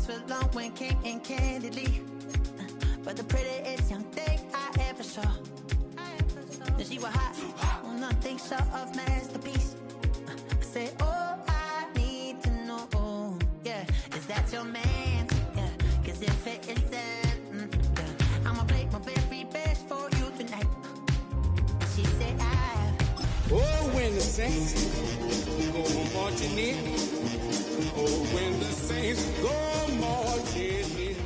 eyes were long when came candidly. But the prettiest young thing I ever saw. She was hot, well, nothing short of masterpiece. I said, oh, I need to know, yeah, is that your man? Yeah, cause if it isn't, yeah, I'ma play my very best for you tonight. She said, oh, when the saints go marching in. Oh, when the saints go marching in.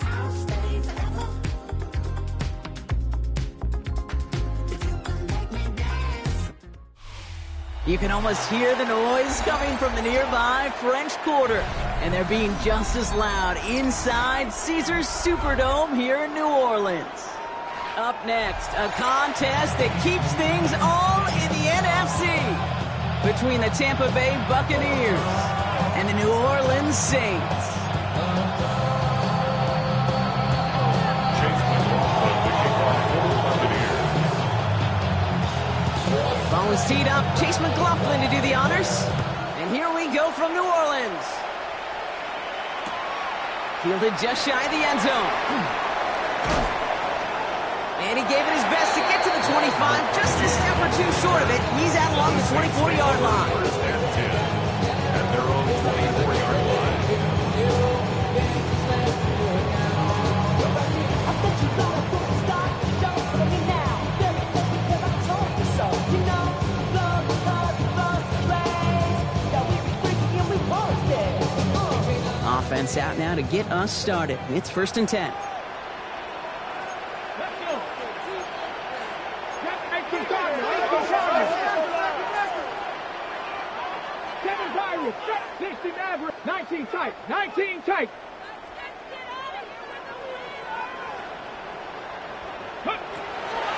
I'll stay forever. If you can make me dance. You can almost hear the noise coming from the nearby French Quarter. And they're being just as loud inside Caesars Superdome here in New Orleans. Up next, a contest that keeps things all in the NFC between the Tampa Bay Buccaneers and the New Orleans Saints. Ball is teed up. Chase McLaughlin to do the honors. And here we go from New Orleans. Fielded just shy of the end zone. And he gave it his best to get to the 25, just a step or two short of it. He's out along the 24-yard line. At their own 24-yard line. Offense out now to get us started. It's 1st and 10. Average, 19 tight, 19 tight.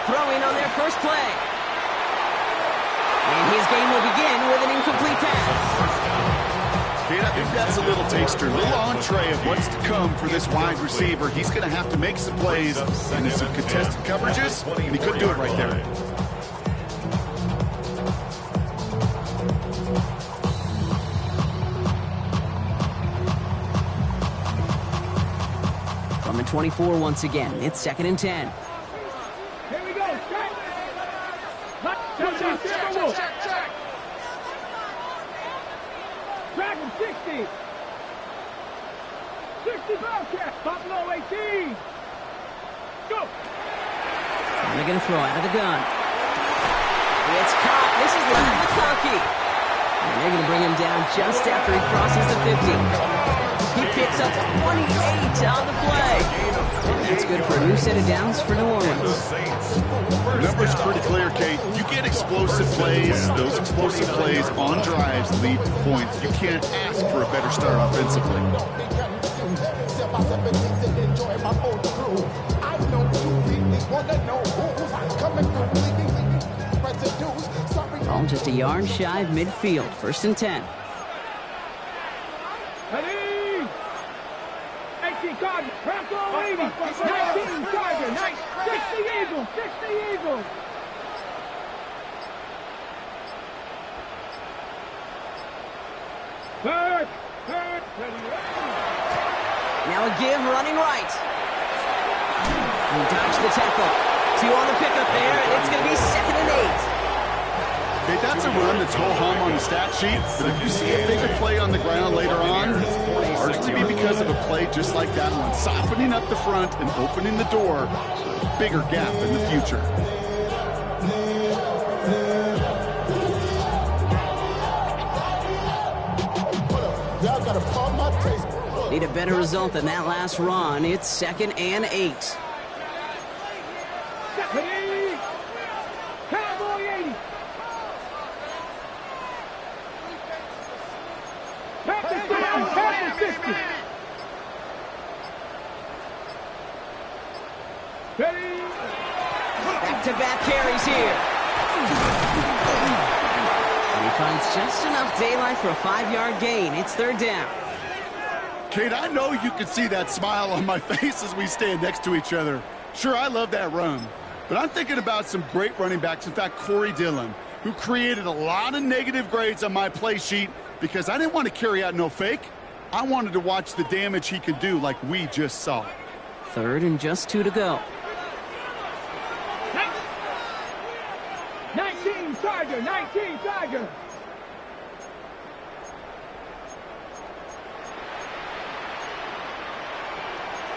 Throwing on their first play. And his game will begin with an incomplete pass. Kate, I think that's a little taster, a little entree of what's to come for this wide receiver. He's going to have to make some plays into some contested coverages, and he couldn't do it right there. On the 24 once again, it's 2nd and 10. Here we go, check. Check. Dragon 60. 60 Bobcat. Buffalo 18. Go. And they're going to throw out of the gun. It's caught. This is Larry McConkey. And they're going to bring him down just after he crosses the 50. He picks up 28 on the play. And that's good for a new set of downs for New Orleans. The number's pretty clear, Kate. You get explosive plays. Those explosive plays on drives lead to points. You can't ask for a better start offensively. Ball just a yard shy of midfield. 1st and 10. Ready? 18 Cardinals, Bronco 80, 19 Tiger, 60 Eagles, 60 Eagles. Third, ready. Now a give running right. He dodged the tackle. 2 on the pickup there, and it's going to be 2nd and 8. Okay, that's a run that's ho-hum on the stat sheet, but if you see a bigger play on the ground later on, largely be because of a play just like that one, softening up the front and opening the door, a bigger gap in the future. Need a better result than that last run. It's 2nd and 8. Cowboy 80. Packers 50. Ready? Back-to-back carries here. And he finds just enough daylight for a 5-yard gain. It's 3rd down. Kate, I know you can see that smile on my face as we stand next to each other. Sure, I love that run, but I'm thinking about some great running backs. In fact, Corey Dillon, who created a lot of negative grades on my play sheet because I didn't want to carry out no fake. I wanted to watch the damage he can do like we just saw. 3rd and just 2 to go. 19 Tiger, 19 Tiger.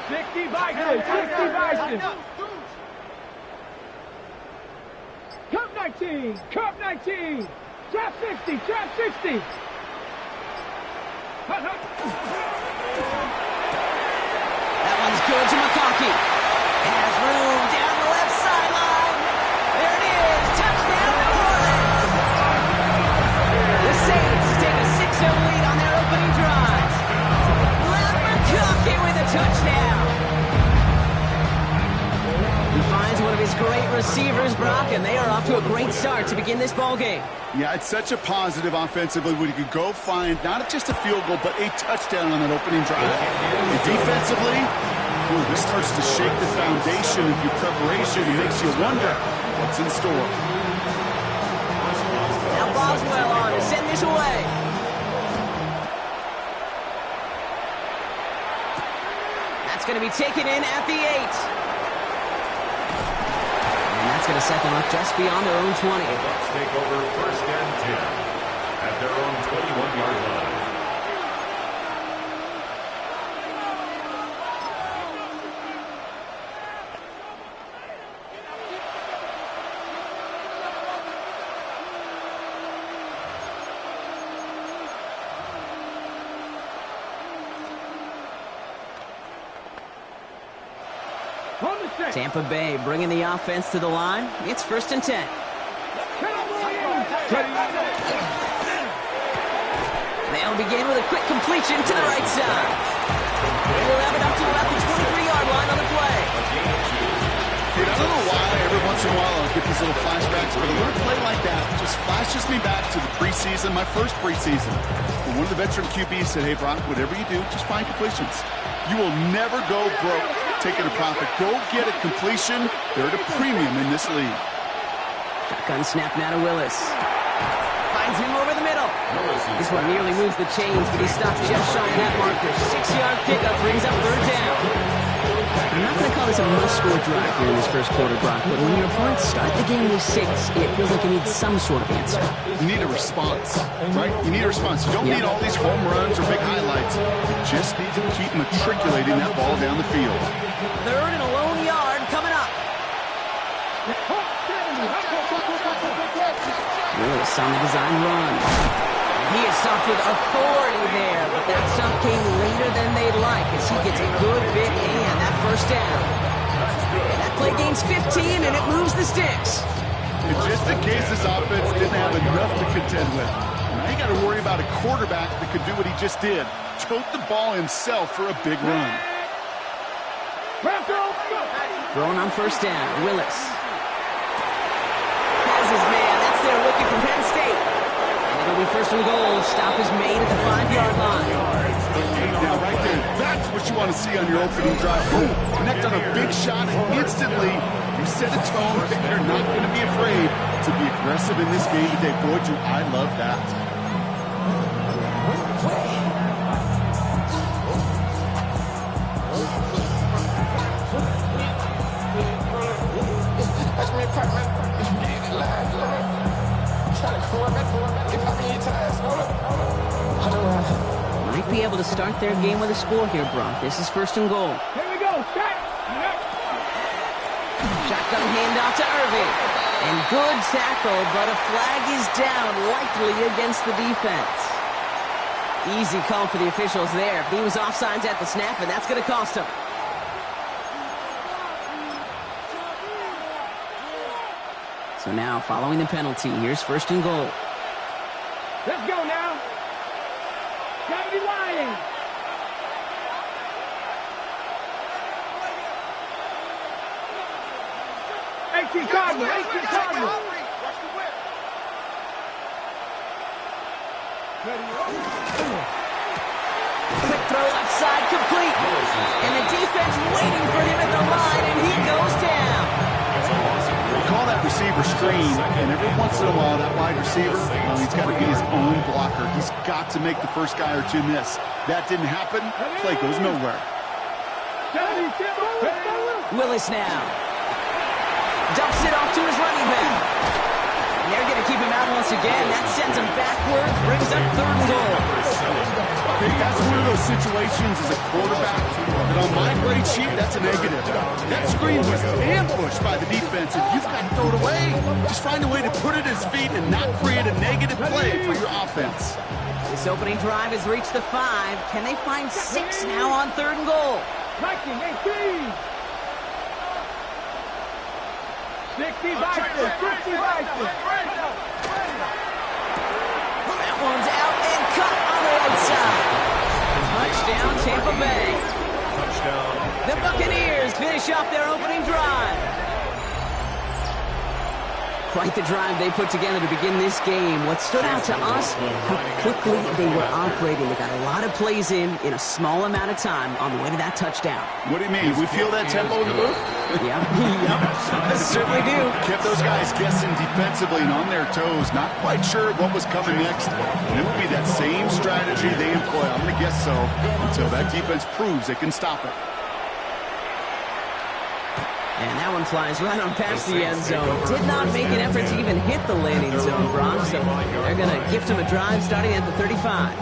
$60 Vikings, $60 Vikings. Cup 19, Cup 19. Trap 60, Trap 60. That one's good to McConkey. Has room down the left sideline. There it is. Touchdown, New Orleans. The Saints take a 6-0 lead on their opening drive. McConkey with a touchdown. He finds one of his great receivers, Brock, and they are off to a great start to begin this ballgame. Yeah, it's such a positive offensively when you could go find not just a field goal, but a touchdown on that opening drive. And defensively, this starts to shake the foundation of your preparation and makes you wonder what's in store. Now Boswell on to send this away. That's going to be taken in at the 8. That's going to set them up just beyond their own 20. The Bucs take over 1st and 10 at their own 21-yard line. Tampa Bay bringing the offense to the line. It's 1st and 10. They'll begin with a quick completion to the right side. They will have it up to about the 23-yard line on the play. Dude, I don't know why every once in a while I'll get these little flashbacks, but a little play like that just flashes me back to the preseason, my first preseason. When one of the veteran QBs said, hey, Brock, whatever you do, just find completions. You will never go broke taking a profit. Go get a completion. They're at a premium in this league. Shotgun snap now to Willis. Finds him over the middle. This one nearly moves the chains, but he stopped just shy of that marker. 6-yard pickup brings up 3rd down. I'm not going to call this a must-score drive here in this first quarter, Brock, but when your opponents start the game with 6, it feels like you need some sort of answer. You need a response, right? You need a response. You don't need all these home runs or big highlights. You just need to keep matriculating that ball down the field. 3rd and a lone yard coming up. Willis on the design run. He is stopped with authority there, but that stop came later than they'd like as he gets a good bit in that 1st down. And that play gains 15 and it moves the sticks. And just in case this offense didn't have enough to contend with, now you got to worry about a quarterback that could do what he just did. Tote the ball himself for a big run. Throwing on 1st down, Willis. Has his man. That's their rookie from Penn State. And it'll be 1st and goal. Stop is made at the 5-yard line. Now, right there, that's what you want to see on your opening drive. Boom, connect on a big shot, and instantly you set a tone that you're not going to be afraid to be aggressive in this game today. Boy, do I love that. Might be able to start their game with a score here, Brock. This is 1st and goal. Here we go, shot. Shotgun handoff to Irving. And good tackle, but a flag is down, likely against the defense. Easy call for the officials there. He was offsides at the snap, and that's going to cost him. So now, following the penalty, here's 1st and goal. Let's go now. Gotta be lying. Cardinal. Quick throw left side, complete. And the defense waiting for him at the line, and he goes down. Call that that receiver screen, and every once in a while, that wide receiver, well, he's got to be his own blocker. He's got to make the first guy or two miss. That didn't happen. Play goes nowhere. Willis now. Dumps it off to his running back. And they're going to keep him out once again. That sends him backwards, brings up 3rd and goal. That's one of those situations as a quarterback that on my grade sheet, that's a negative. That screen was ambushed by the defense, and you've got to throw it away. Just find a way to put it at his feet and not create a negative play for your offense. This opening drive has reached the 5. Can they find 6 now on 3rd and goal? 19, 18. 60 Vikings, 60 Vikings. That one's out and cut on the right side. Touchdown, Tampa Bay. The Buccaneers finish off their opening drive. Quite the drive they put together to begin this game. What stood out to us, how quickly they were operating. They got a lot of plays in a small amount of time on the way to that touchdown. What do you mean? We feel that tempo in the booth? Yeah, yep, certainly do. Kept those guys guessing defensively and on their toes, not quite sure what was coming next. And it would be that same strategy they employ, I'm going to guess so, until that defense proves they can stop it. And that one flies right on past the end zone. Did not make an effort to even hit the landing zone, Brock. So they're going to gift him a drive starting at the 35.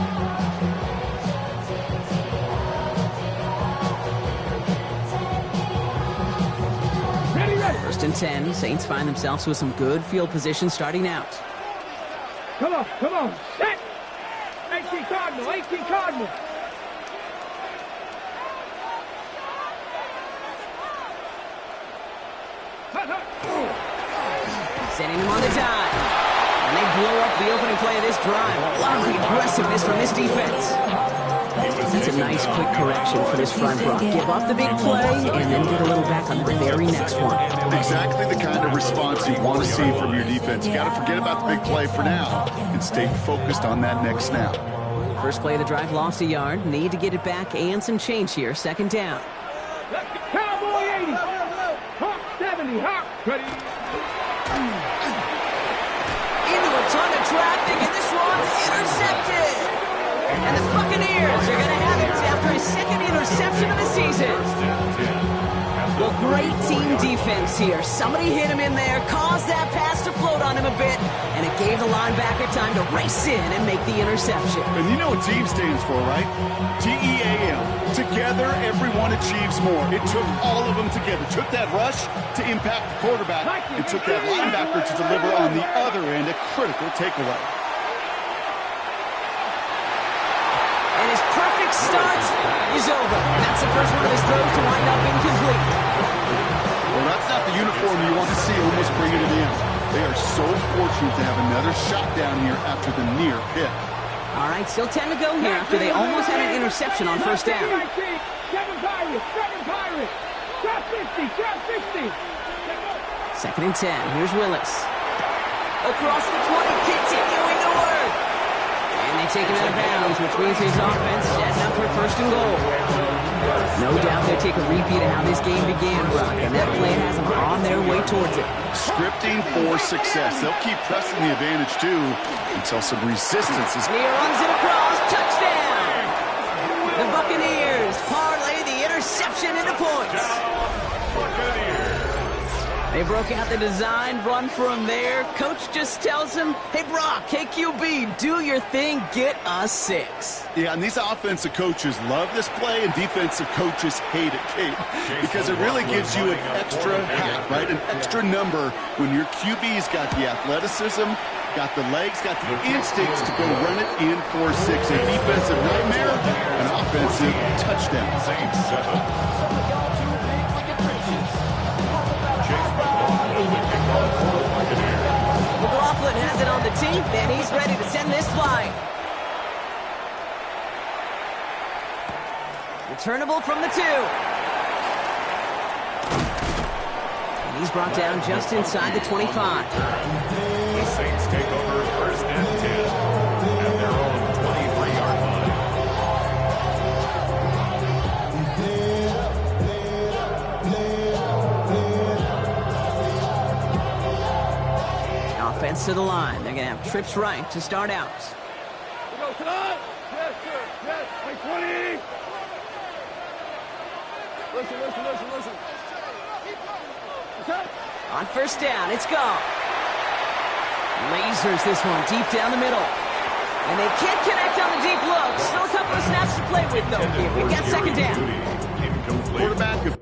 First and 10. Saints find themselves with some good field position starting out. Come on, come on. Set. 18 Cardinal, 18 Cardinal. Sending him on the dive. And they blow up the opening play of this drive. A lot of the aggressiveness from this defense. That's a nice quick correction for this front, Brock. Give up the big play and then get a little back on the very next one. Exactly the kind of response you want to see from your defense. You got to forget about the big play for now and stay focused on that next snap. First play of the drive lost a yard. Need to get it back and some change here. 2nd down. Cowboy 80. Hawk 70. Hawk. Ready. Into a ton of traffic, and this one's intercepted. And the Buccaneers are going to have it after his 2nd interception of the season. Well, great team defense here. Somebody hit him in there, caused that pass to float on him a bit, and it gave the linebacker time to race in and make the interception. And you know what team stands for, right? T-E-A-M. Together, everyone achieves more. It took all of them together. Took that rush to impact the quarterback. It took that linebacker to deliver on the other end, a critical takeaway. And his perfect start is over. That's the first one of his throws to wind up incomplete. Well, that's not the uniform you want to see almost bringing it in. They are so fortunate to have another shot down here after the near pick. All right, still 10 to go here after they almost had an interception on first down. 7 Pirates, 7 Pirates. Drop 60, drop 60. 2nd and 10. Here's Willis. Across the 20, continuing to work. And they take him out of bounds, which means his offense setting up for 1st and goal. No doubt they'll take a repeat of how this game began, Brock, and that play has them on their way towards it. Scripting for success. They'll keep pressing the advantage, too, until some resistance is... He runs it across. Touchdown! The Buccaneers parlay the interception into points. They broke out the design run for him there. Coach just tells him, hey, Brock, hey, QB, do your thing, get us 6. Yeah, and these offensive coaches love this play, and defensive coaches hate it, Kate, because it really gives you an extra hat, right, an extra number when your QB's got the athleticism, got the legs, got the instincts to go run it in for 6. A defensive nightmare, an offensive touchdown. McLaughlin has it on the tee, and he's ready to send this flying. Returnable from the 2. And he's brought down just inside the 25. The Saints take over 1st and 10 at their own 23-yard line. offense to the line. They're going to have trips right to start out. Yes, sir. Yes. Like 20. Listen. On first down, it's gone. Lasers this one deep down the middle. And they can't connect on the deep look. Still a couple of snaps to play with, though. Here we got second down. Quarterback.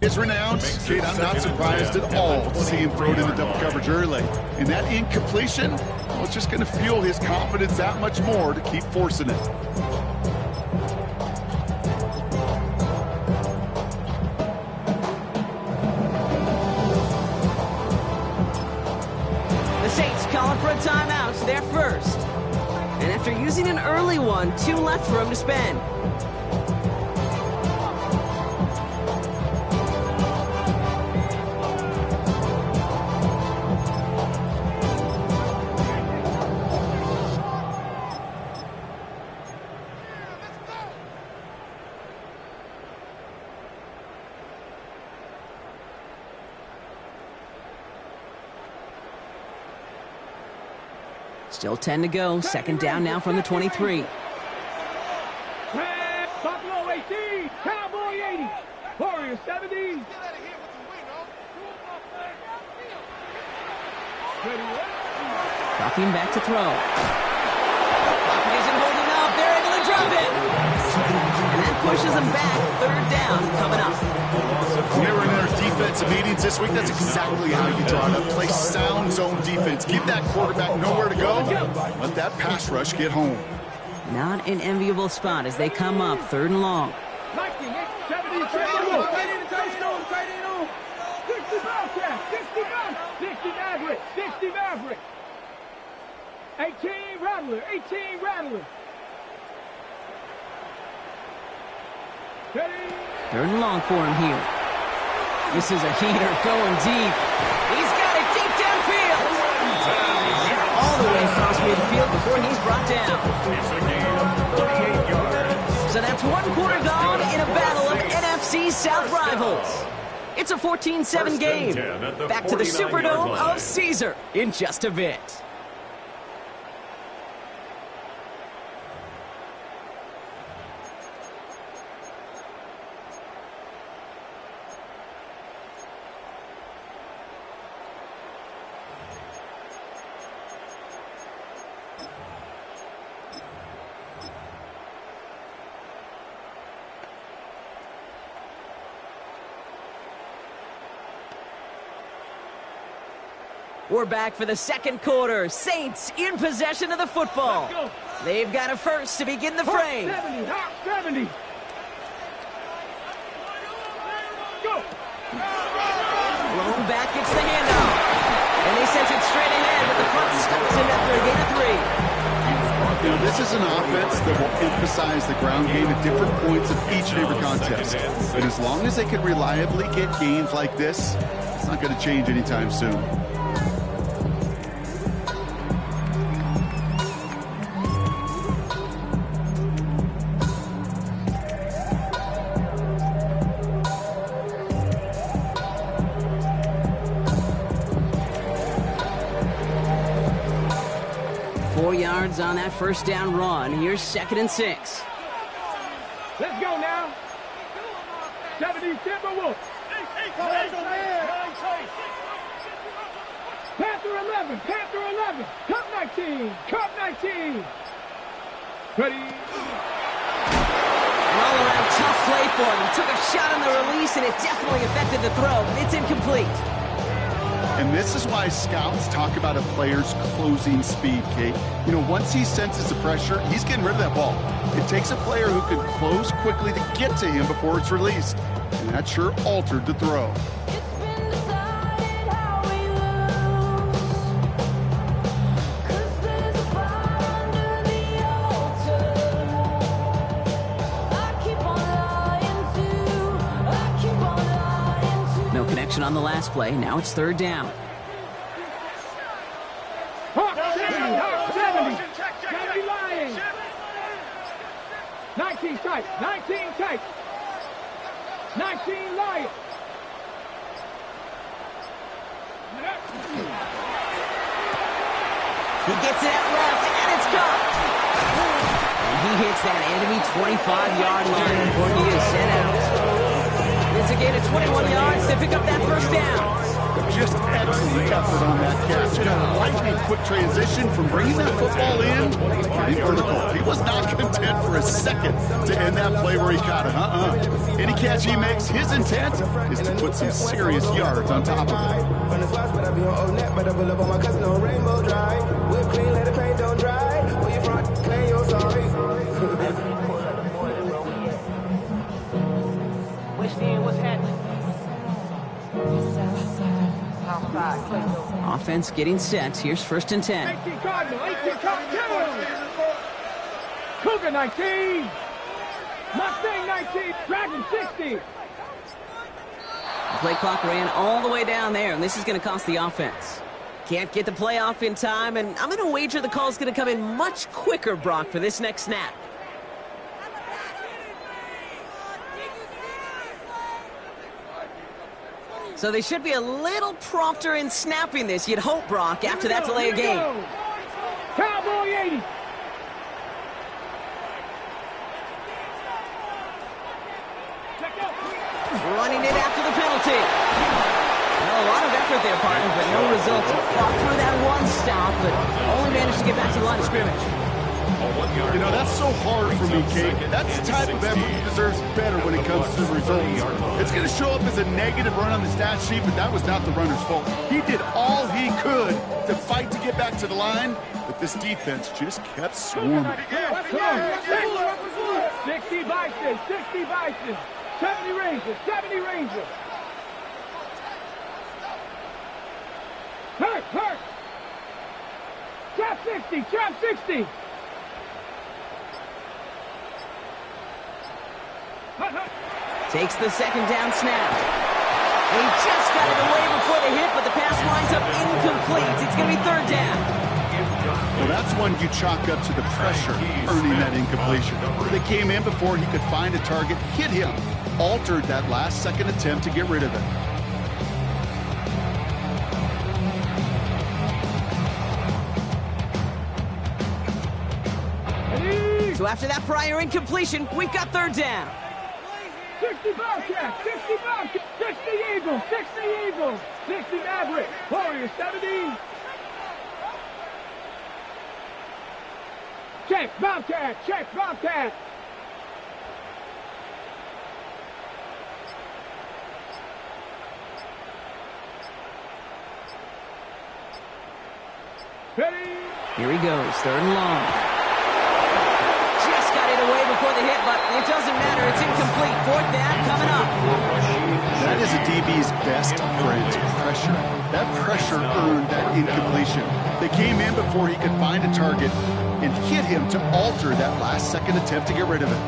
Is renounced. Kate, I'm not surprised at all to see him throw it into double coverage early. And that incompletion, well, it's just going to fuel his confidence that much more to keep forcing it. The Saints calling for a timeout. They're first. And after using an early one, 2 left for him to spend. Still 10 to go. Second down now from the 23. Buffalo 18. Cowboy 80. Warriors 70. Dropping back to throw. Pocket isn't holding up. They're able to drop it. And that pushes them back. Third down coming up. When they were in their defensive meetings this week, that's exactly how you draw it up. Play sound zone defense. Give that quarterback nowhere to go. Let that pass rush get home. Not an enviable spot as they come up. Third and long. 60 Maverick. 18 Rattler. Third and long for him here. This is a heater going deep. He's got it deep downfield. And all the way across midfield before he's brought down. So that's 1 quarter gone in a battle of NFC South rivals. It's a 14-7 game. Back to the Superdome of Caesar in just a bit. We're back for the second quarter. Saints in possession of the football. They've got a first to begin the frame. 70. Go. Blown back gets the handoff. And he sends it straight ahead, but the front stops him after a gain of 3. You know, this is an offense that will emphasize the ground game at different points of each and every contest. And as long as they can reliably get gains like this, it's not going to change anytime soon. On that first down run. Here's 2nd and 6. Let's go now. 70 Timberwolves. Panther 11. Cup 19. Ready. An all-around tough play for him. He took a shot on the release, and it definitely affected the throw. It's incomplete. And this is why scouts talk about a player's closing speed, Kate. You know, once he senses the pressure, he's getting rid of that ball. It takes a player who can close quickly to get to him before it's released. And that sure altered the throw. action on the last play. Now it's third down. Hawk 70, Hawk 70. Gotta be lying. 19 tight, 19 tight. 19 Lions. He gets it out left, and it's caught. And he hits that enemy 25-yard line before he is sent out. It's a gain of 21 yards to pick up that first down. Just excellent effort on that catch. And a lightning quick transition from bringing that football in to getting vertical. He was not content for a second to end that play where he caught it. Any catch he makes, his intent is to put some serious yards on top of it. Offense getting set. Here's first and 10. 18 Cardinal, 18 Cardinal. Cougar 19. Mustang 19. Dragon 60. The play clock ran all the way down there, and this is going to cost the offense. Can't get the play off in time, and I'm going to wager the call's going to come in much quicker, Brock, for this next snap. So they should be a little prompter in snapping this, you'd hope, Brock, after that delay of game. Cowboy 80. Running it after the penalty. Well, a lot of effort there, partner, but no results. Fought through that one stop, but only managed to get back to the line of scrimmage. You know, that's so hard for me, Kate. That's the type of effort that deserves better when it comes to the results. It's going to show up as a negative run on the stat sheet, but that was not the runner's fault. He did all he could to fight to get back to the line, but this defense just kept swarming. 60 Bison, 60 Bison. 70 Rangers, 70 Rangers. Hurt. Trap 60, trap 60. Takes the second down snap. And he just got it away before the hit, but the pass winds up incomplete. It's going to be third down. Well, that's one you chalk up to the pressure, earning that incompletion. They came in before he could find a target, hit him, altered that last-second attempt to get rid of it. So after that prior incompletion, we've got third down. 60 Bobcats, 60 Bobcats, 60 Eagles, 60 Eagles, 60 Maverick, Warriors 70. Check Bobcat, check Bobcat. Ready? Here he goes, third and long. Just got it away before the hit, but it doesn't matter. It's incomplete. Fourth down coming up. That is a DB's best friend, pressure. That pressure earned that incompletion. They came in before he could find a target and hit him to alter that last-second attempt to get rid of it.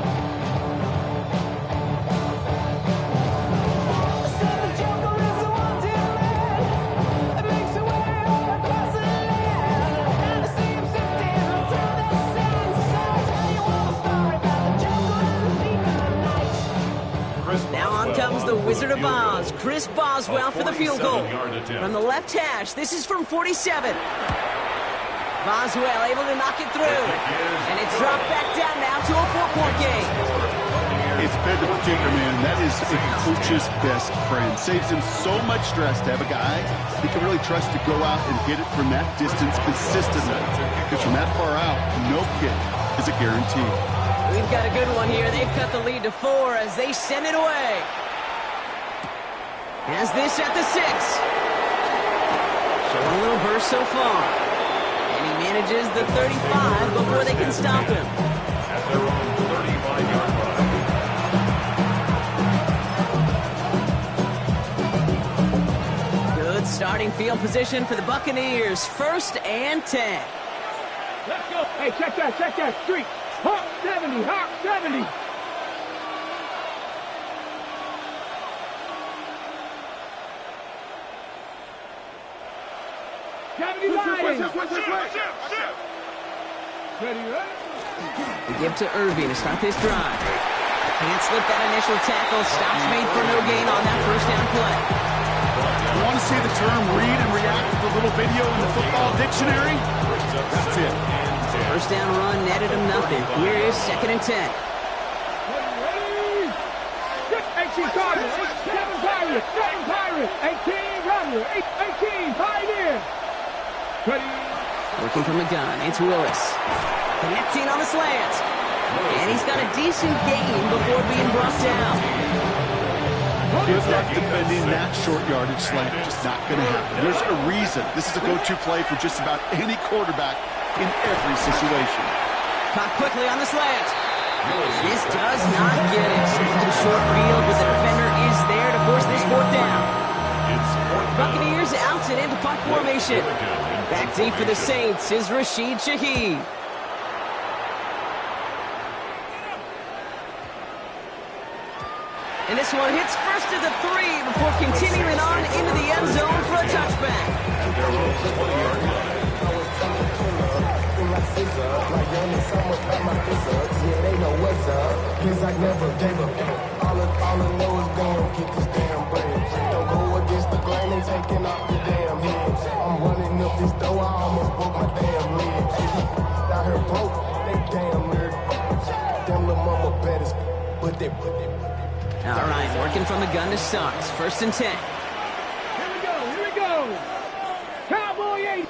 The Wizard of Oz, Chris Boswell for the field goal. From the left hash, this is from 47. Boswell able to knock it through. And it's dropped back down now to a 4-point game. It's fed the kicker, man. That is a coach's best friend. Saves him so much stress to have a guy he can really trust to go out and hit it from that distance consistently. Because from that far out, no kick is a guarantee. We've got a good one here. They've cut the lead to 4 as they send it away. Has this at the 6. Showing a little burst so far. And he manages the 35 before they can stop him. At their own 35-yard line. Good starting field position for the Buccaneers. First and 10. Let's go. Hey, check that street. Hawk 70, Hawk 70. 70 Lions. Ready, right? We give to Irving to start this drive. Can't slip that initial tackle. Stops made for no gain on that first down play. You want to see the term read and react to the little video in the football dictionary? That's it. First down run netted him nothing. Here is 2nd and 10. Ready? 18 Cardinals, 7 Pirates, 7 Pirates, 18 Rattler, 18 Pioneer. Ready? Working from the gun, it's Willis. Connecting on the slant. And he's got a decent gain before being brought down. Good luck defending that short yardage slant. Just not going to happen. There's a reason. This is a go-to play for just about any quarterback in every situation. Caught quickly on the slant. This does not get it. It's short field, but the defender is there to force this 4th down. Buccaneers out and into punt formation. Back deep for the Saints is Rashid Shaheed. And this one hits first to the 3 before continuing on into the end zone for a touchback. All right, working from the gun to start. 1st and 10. Here we go. Cowboy 8.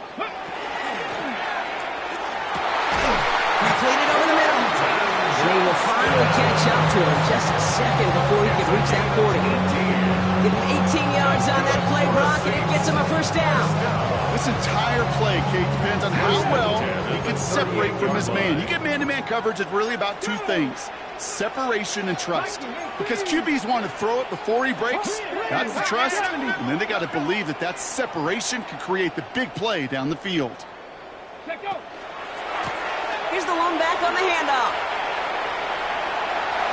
Completed over the middle. And he will finally catch up to him just a second before he can reach that 40. Give him 18 yards on that play, Brock, and it gets him a first down. This entire play, Kate, depends on how well he can separate from his man. You get man-to-man coverage, it's really about 2 things. Separation and trust. Because QBs want to throw it before he breaks. That's the trust. And then they got to believe that that separation can create the big play down the field. Here's the one back on the handoff.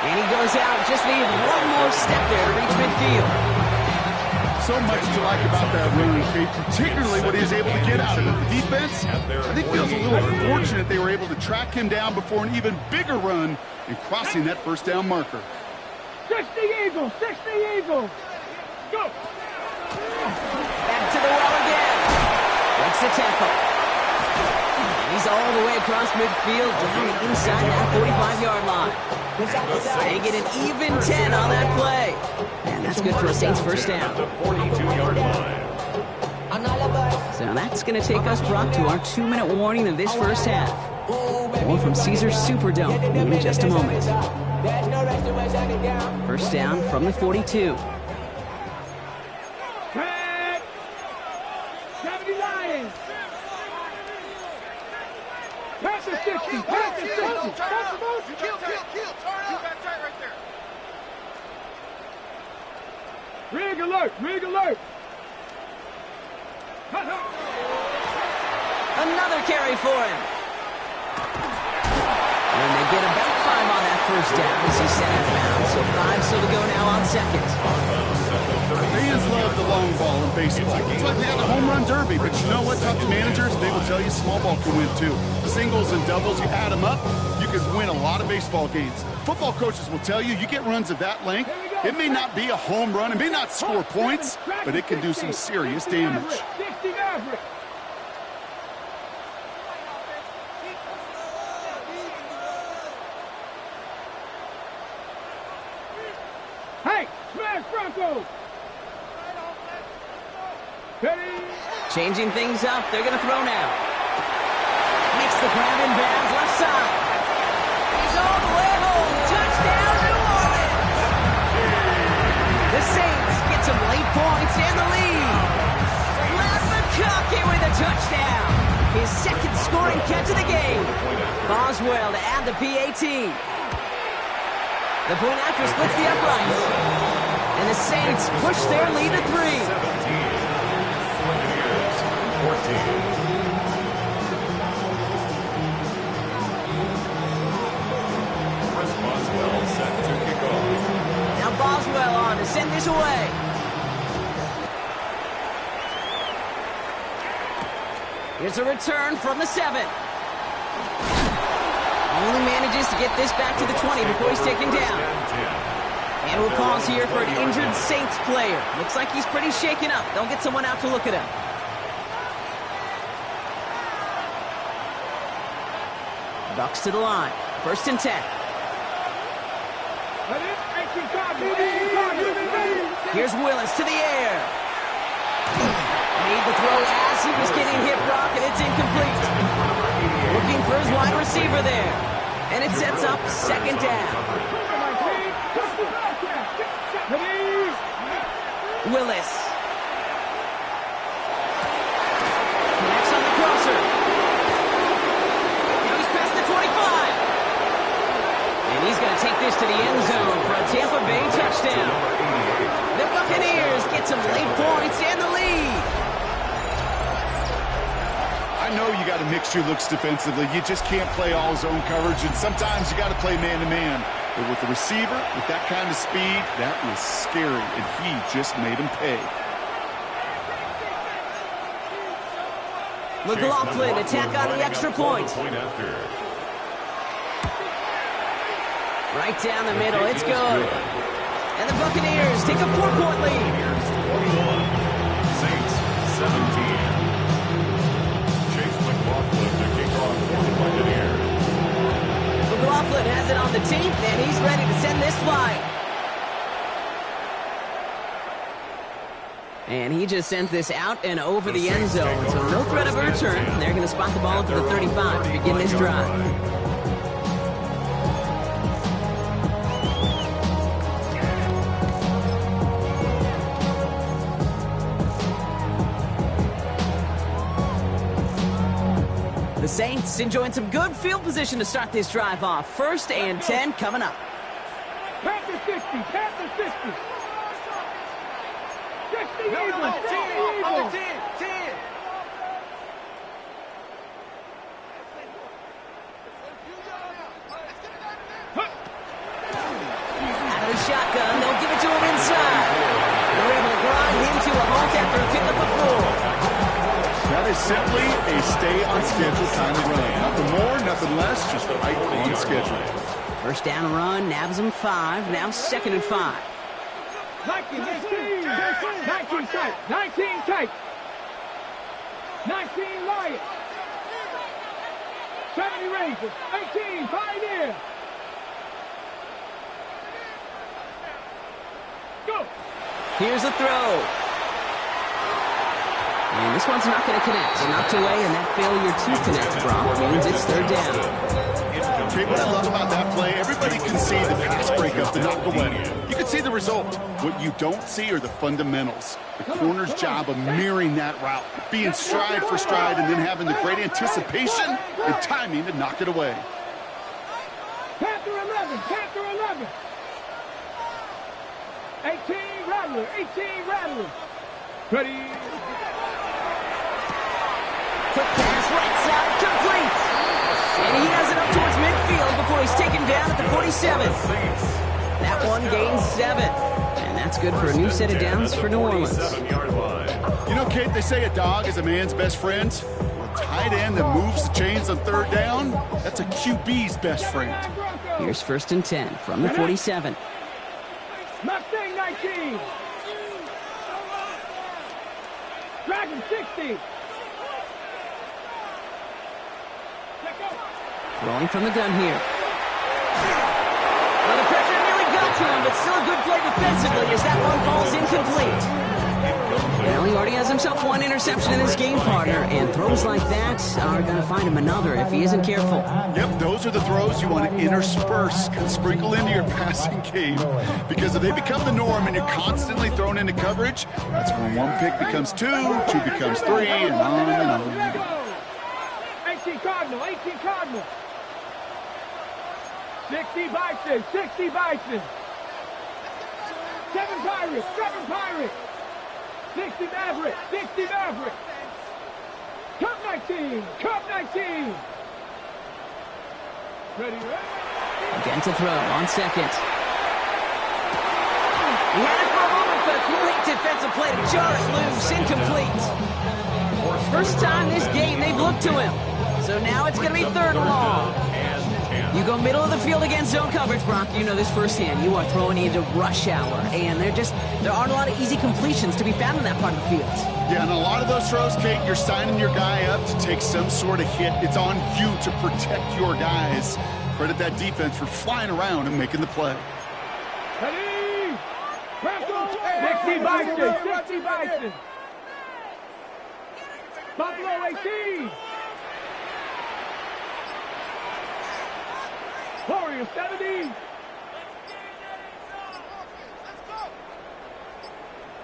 And he goes out. Just need one more step there to reach midfield. So much to like about that run, Kate, particularly what he was able to get out of it. The defense, I think, feels a little fortunate they were able to track him down before an even bigger run and crossing that first down marker. 60 Eagles, 60 Eagles. Go. Back to the well again. Breaks the tackle. He's all the way across midfield, down inside that 45-yard line. They get an even 10 on that play. And that's good for a Saints first down. So that's going to take us, Brock, to our 2-minute warning of this first half. More from Caesars Superdome in just a moment. First down from the 42. Red. 70 Lions. Pass the 60. Pass the 60. Kill. Turn out right there. Rig alert. Rig alert. Another carry for him. And they get about 5 on that first down as he's set out of bounds. So 5 still to go now on 2nd. Fans love the long ball in baseball. It's like they have a home run derby, but you know what? Talk to managers, they will tell you small ball can win too. Singles and doubles, you add them up, you can win a lot of baseball games. Football coaches will tell you, you get runs of that length, it may not be a home run, it may not score points, but it can do some serious damage. 60 Maverick. Hey, smash Bronco. Ready? Changing things up. They're going to throw now. Makes the grab in bounds left side. He's all the way home. Touchdown, New Orleans. The Saints get some late points and the lead. Matt McConkey with a touchdown. His 2nd scoring catch of the game. Boswell to add the PAT. The point after splits the uprights. And the Saints push their lead to 3. 14. Boswell set to kick off. Now Boswell on to send this away. Here's a return from the 7. Only manages to get this back to the 20 before he's taken down. And we'll pause here for an injured Saints player. Looks like he's pretty shaken up. They'll get someone out to look at him. Bucs to the line. 1st and 10. Here's Willis to the air. Made the throw as he was getting hit, Brock, and it's incomplete. Looking for his wide receiver there. And it sets up 2nd down. Willis. Connects on the crosser. Now he's past the 25. And he's going to take this to the end zone for a Tampa Bay touchdown. The Buccaneers get some late points and the lead. I know you got to mix your looks defensively. You just can't play all zone coverage, and sometimes you got to play man-to-man. But with the receiver, with that kind of speed, that was scary, and he just made him pay. McLaughlin attack on the extra point. Right down the middle, it's good. And the Buccaneers take a 4-point lead. 21, Saints 17. McLaughlin to kick off for the Buccaneers. McLaughlin has it on the team, and he's ready to send this flying. And he just sends this out and over the end zone, so no threat of a return. They're going to spot the ball up to the 35 to begin this drive. The Saints enjoying some good field position to start this drive off. 1st and 10 coming up. Panther 60, Panther 60. 60 Eagles, 10. Out of the shotgun, they'll give it to him inside. They're able to grind him to a halt after a pickup of 4. That is simply a stay-on-schedule kind of run. Nothing more, nothing less, just right on schedule. 1st down run, nabs him 5, now 2nd and 5. 19 tight, 19 tight. 19 Lions. 70 Rangers, 18 Pioneers. Go. Here's a throw. And this one's not going to connect. Knocked away, and that failure to connect, Brock, means it's 3rd down. Okay, what I love about that play, everybody can see the pass breakup, the knock away. You can see the result. What you don't see are the fundamentals. The corner's job of mirroring that route, being stride for stride, and then having the great anticipation and timing to knock it away. Panther 11, Panther 11. 18 Rattler, 18 Rattler. Ready. Quick pass, right side, complete. And he has it up towards midfield before he's taken down at the 47. That one gains 7. And that's good for a new set of downs for New Orleans. You know, Kate, they say a dog is a man's best friend. A tight end that moves the chains on 3rd down, that's a QB's best friend. Here's 1st and 10 from the 47. Mustang 19. Dragon 60. Throwing from the gun here. Well, the pressure nearly got to him, but still a good play defensively as that one falls incomplete. Well, he already has himself 1 interception in this game, partner, and throws like that are going to find him another if he isn't careful. Yep, those are the throws you want to intersperse and sprinkle into your passing game. Because if they become the norm and you're constantly thrown into coverage, that's when 1 pick becomes 2, 2 becomes 3, and on and on. 18 Cardinal, 18 Cardinal. 60 Bison, 60 Bison. 7 Pirates, 7 Pirates. 60 Maverick, 60 Maverick. Cup 19, Cup 19. Ready, ready. Again to throw on 2nd. He had it for a moment, but a great defensive a play to Jarrett loose, incomplete. First time this game they've looked to him. So now it's going to be 3rd and long. You go middle of the field against zone coverage, Brock. You know this firsthand. You are throwing into rush hour, and there aren't a lot of easy completions to be found in that part of the field. Yeah, and a lot of those throws, Kate, you're signing your guy up to take some sort of hit. It's on you to protect your guys. Credit that defense for flying around and making the play. Ready? 60 Bison, 60 Bison. Buffalo 18. Warriors 70.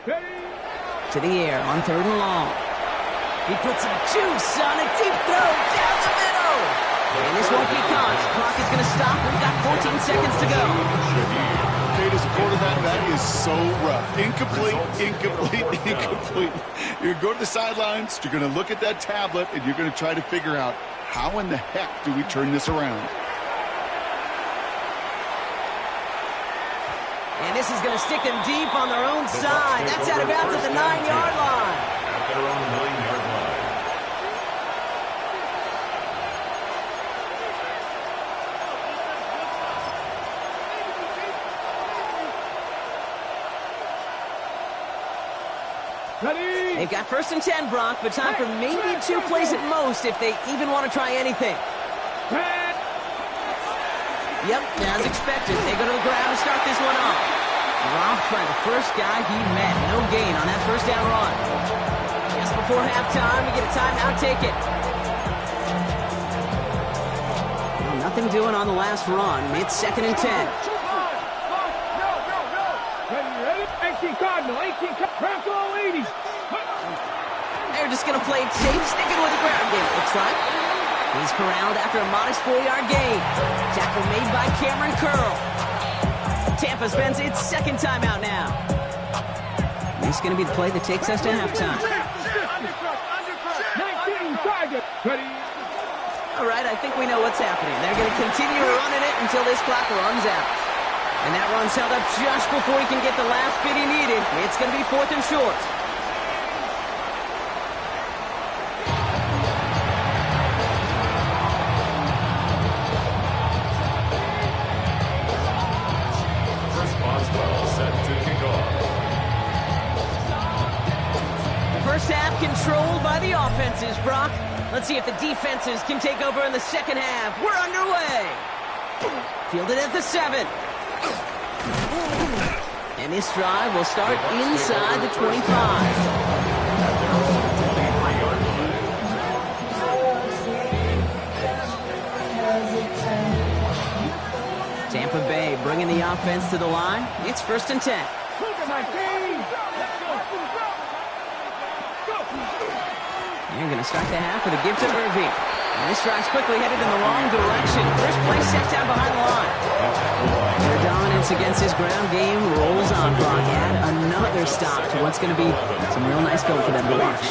Ready? To the air on 3rd and long. He puts some juice on a deep throw down the middle. And this won't be caught. Clock is going to stop. We've got 14 seconds to go. Kate, as a quarterback, that is so rough. Incomplete, incomplete, incomplete. You're going to go to the sidelines, you're going to look at that tablet, and you're going to try to figure out how in the heck do we turn this around. And this is going to stick them deep on their own side. That's out of bounds at the 9-yard line. At their own 9-yard line. Ready? They've got 1st and 10, Brock, but time for maybe 2 plays at most if they even want to try anything. Yep, as expected. They go to the ground to start this one off. Dropped by the first guy he met. No gain on that 1st down run. Just before halftime, we get a timeout, take it. Well, nothing doing on the last run. It's 2nd and 10. Ready? 18 Cardinal, 18 Cardinal, 80. They're just going to play it safe, sticking with the ground game, it looks like. He's corralled after a modest 4-yard gain. Tackle made by Cameron Curl. Tampa spends its 2nd timeout now. This is going to be the play that takes us to halftime. 19 Tiger. Ready? All right, I think we know what's happening. They're going to continue running it until this clock runs out. And that run's held up just before he can get the last bit he needed. It's going to be 4th and short. First half controlled by the offenses, Brock. Let's see if the defenses can take over in the 2nd half. We're underway. Fielded at the 7. And this drive will start inside the 25. Tampa Bay bringing the offense to the line. It's 1st and 10. They're going to start the half with a give to Irving. And this drive's quickly headed in the wrong direction. First play set down behind the line. Their dominance against this ground game rolls on, Brock. Add another stop to what's going to be some real nice film for them to watch.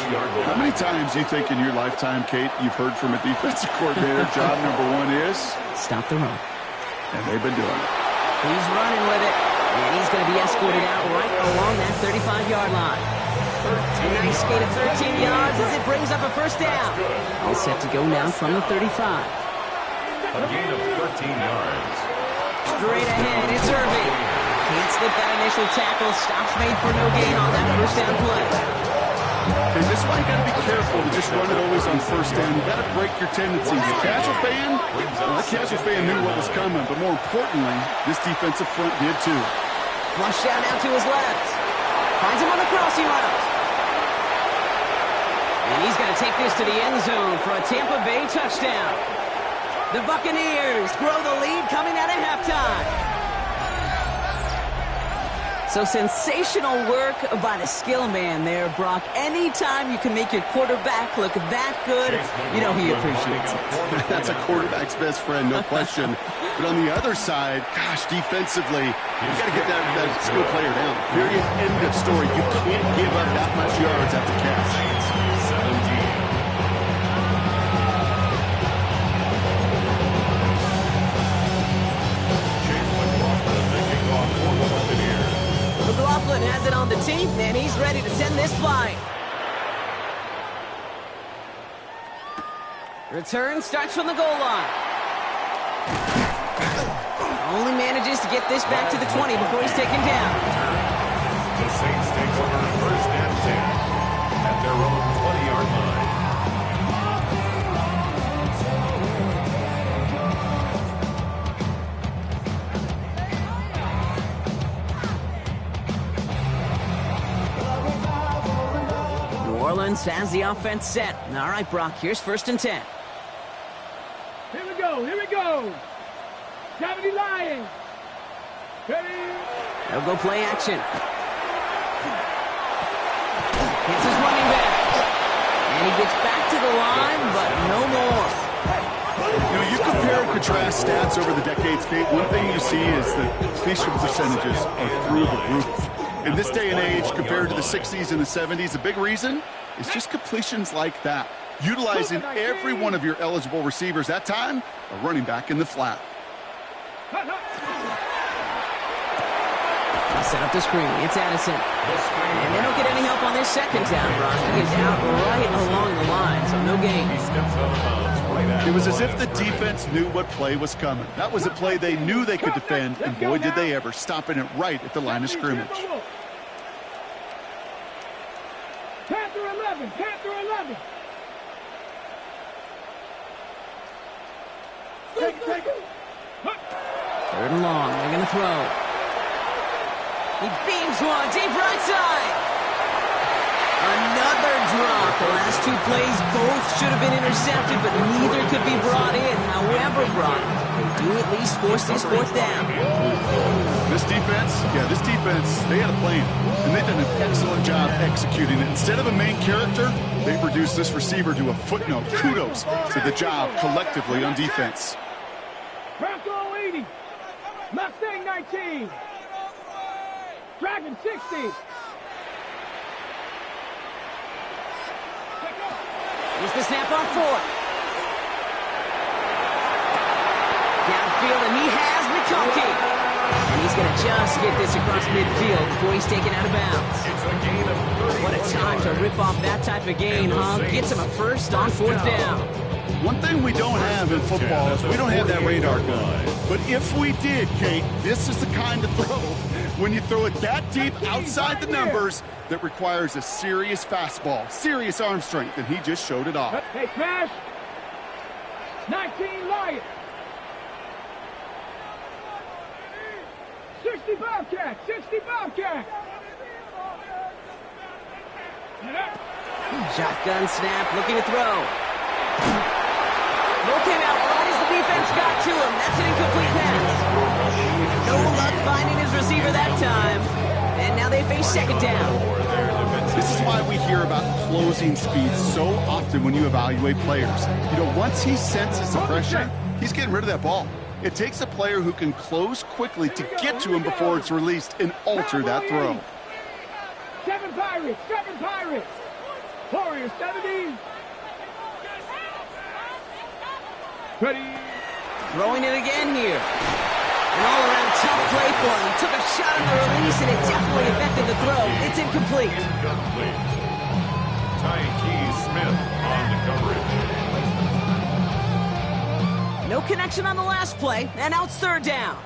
How many times do you think in your lifetime, Kate, you've heard from a defensive coordinator, job number 1 is? Stop the run. And they've been doing it. He's running with it. And he's going to be escorted out right along that 35-yard line. A nice skate of 13 yards as it brings up a 1st down. All set to go now from the 35. A gain of 13 yards. Straight ahead, it's Irving. Can't slip that initial tackle. Stops made for no gain on that 1st down play. And this is why you got to be careful to just run it always on 1st down. You got to break your tendencies. The casual fan, well, the casual fan knew what was coming, but more importantly, this defensive front did too. Flush down now to his left. Finds him on the crossing route. And he's going to take this to the end zone for a Tampa Bay touchdown. The Buccaneers grow the lead coming out of halftime. So sensational work by the skill man there, Brock. Anytime you can make your quarterback look that good, you know he appreciates it. That's a quarterback's best friend, no question. But on the other side, gosh, defensively, you got to get that skill player down. Period. End of story. You can't give up that much yards after catch. 17. McLaughlin has it on the tee, and he's ready to send this flying. Return starts from the goal line. Only manages to get this back to the 20 before he's taken down. The Saints take over first and 10 at their own 20-yard line. New Orleans has the offense set. All right, Brock, here's first and 10. Here we go, here we go. 70 Lions. Ready? They'll go play action. Hits his running back. And he gets back to the line, but no more. You know, you compare and contrast stats over the decades, Kate. One thing you see is that completion percentages are through the roof. In this day and age, compared to the 60s and the 70s, the big reason is just completions like that. Utilizing every one of your eligible receivers. That time, a running back in the flat. Set up the screen. It's Addison. And they don't get any help on this second down, Brock. He is out right along the line, so no gain. He steps out of bounds right at It was as if the defense knew what play was coming. That was a play they knew they could defend, and boy, did they ever, stopping it right at the line of scrimmage. Panther 11, Panther 11. Take it. Third and long. They're going to throw. He beams one. Deep right side. Another drop. The last two plays both should have been intercepted, but neither could be brought in. However, Brock, they do at least force this fourth down. This defense, they had a plan, and they've done an excellent job executing it. Instead of a main character, they've reduced this receiver to a footnote. Kudos to the job collectively on defense. Bronco 80. Mustang 19. Dragon 60. Here's the snap on fourth. Downfield, and he has McConkey. And he's going to just get this across midfield before he's taken out of bounds. It's a gain of 30. What a time to rip off that type of gain, huh? Gets him a first on fourth down. One thing we don't have in football is we don't have that radar gun. But if we did, Kate, this is the kind of throw, when you throw it that deep outside the numbers, that requires a serious fastball, serious arm strength, and he just showed it off. Hey, Smash. 19 Lions. 60 Bobcat, 60 Bobcat. Shotgun snap, looking to throw. Throw came out right as the defense got to him. That's an incomplete pass. No luck finding his receiver that time. And now they face second down. This is why we hear about closing speed so often when you evaluate players. You know, once he senses the pressure, he's getting rid of that ball. It takes a player who can close quickly to get to him before it's released and alter that throw. 7 Pirates, 7 Pirates. Warriors 70. Ready. Throwing it again here. An all-around tough play for him. He took a shot on the release, and it definitely affected the throw. It's incomplete. Tyke Smith on the coverage. No connection on the last play, and now it's third down.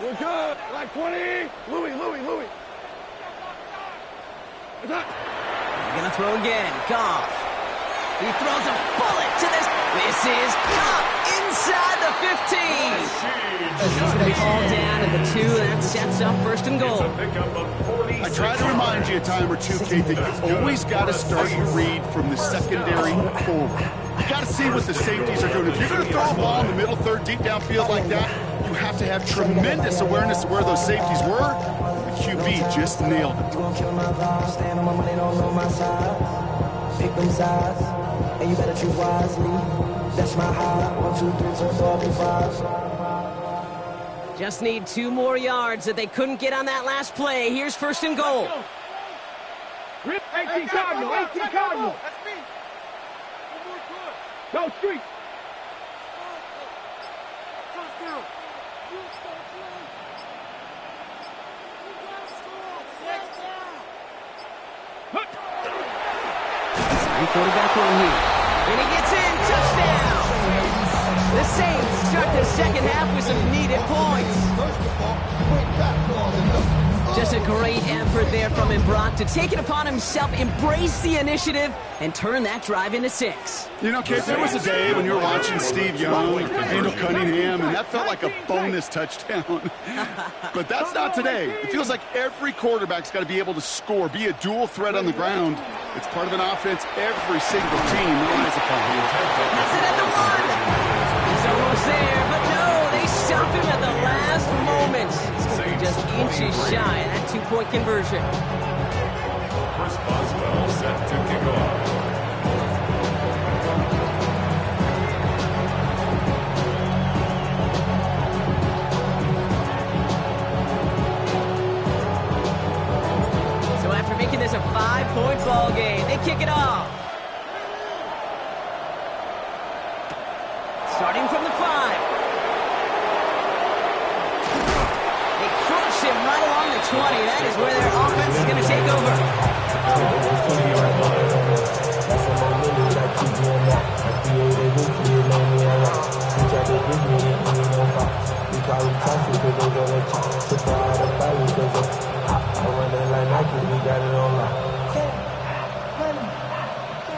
We're good. Like 20. Louis. They're going to throw again. Goff. He throws a bullet to this. This is Goff inside the 15. He's going to be hauled down at the 2. That sets up first and goal. I try to remind you a time or two, Kate, that you always got to start your read from the secondary forward. You got to see what the safeties are doing. If you're going to throw a ball in the middle third, deep downfield like that, you have to have tremendous awareness of where those safeties were. The QB just nailed it. Pick them sides, and you better choose wisely. That's my high. 1, 2, 3, 4, 5. Just need 2 more yards that they couldn't get on that last play. Here's first and goal. 18 Cardinal, 18 Cardinal. Go street. Trying quarterback run here. And he gets in. Touchdown! The Saints start the second half with some needed points. Just a great effort there from him, Brock, to take it upon himself, embrace the initiative, and turn that drive into 6. You know, Kate, there was a day when you were watching Steve Young, Randall Cunningham, and that felt like a bonus touchdown. But that's not today. It feels like every quarterback's got to be able to score, be a dual threat on the ground. It's part of an offense every single team relies upon. Has it at the 1. He's almost there, but no, they stop him at the last moment. Just inches shy of that 2-point conversion. Chris Boswell set to kick off. So after making this a 5-point ball game, they kick it off. Starting from the 5. Him right along the 20. That is where their offense is going to take over.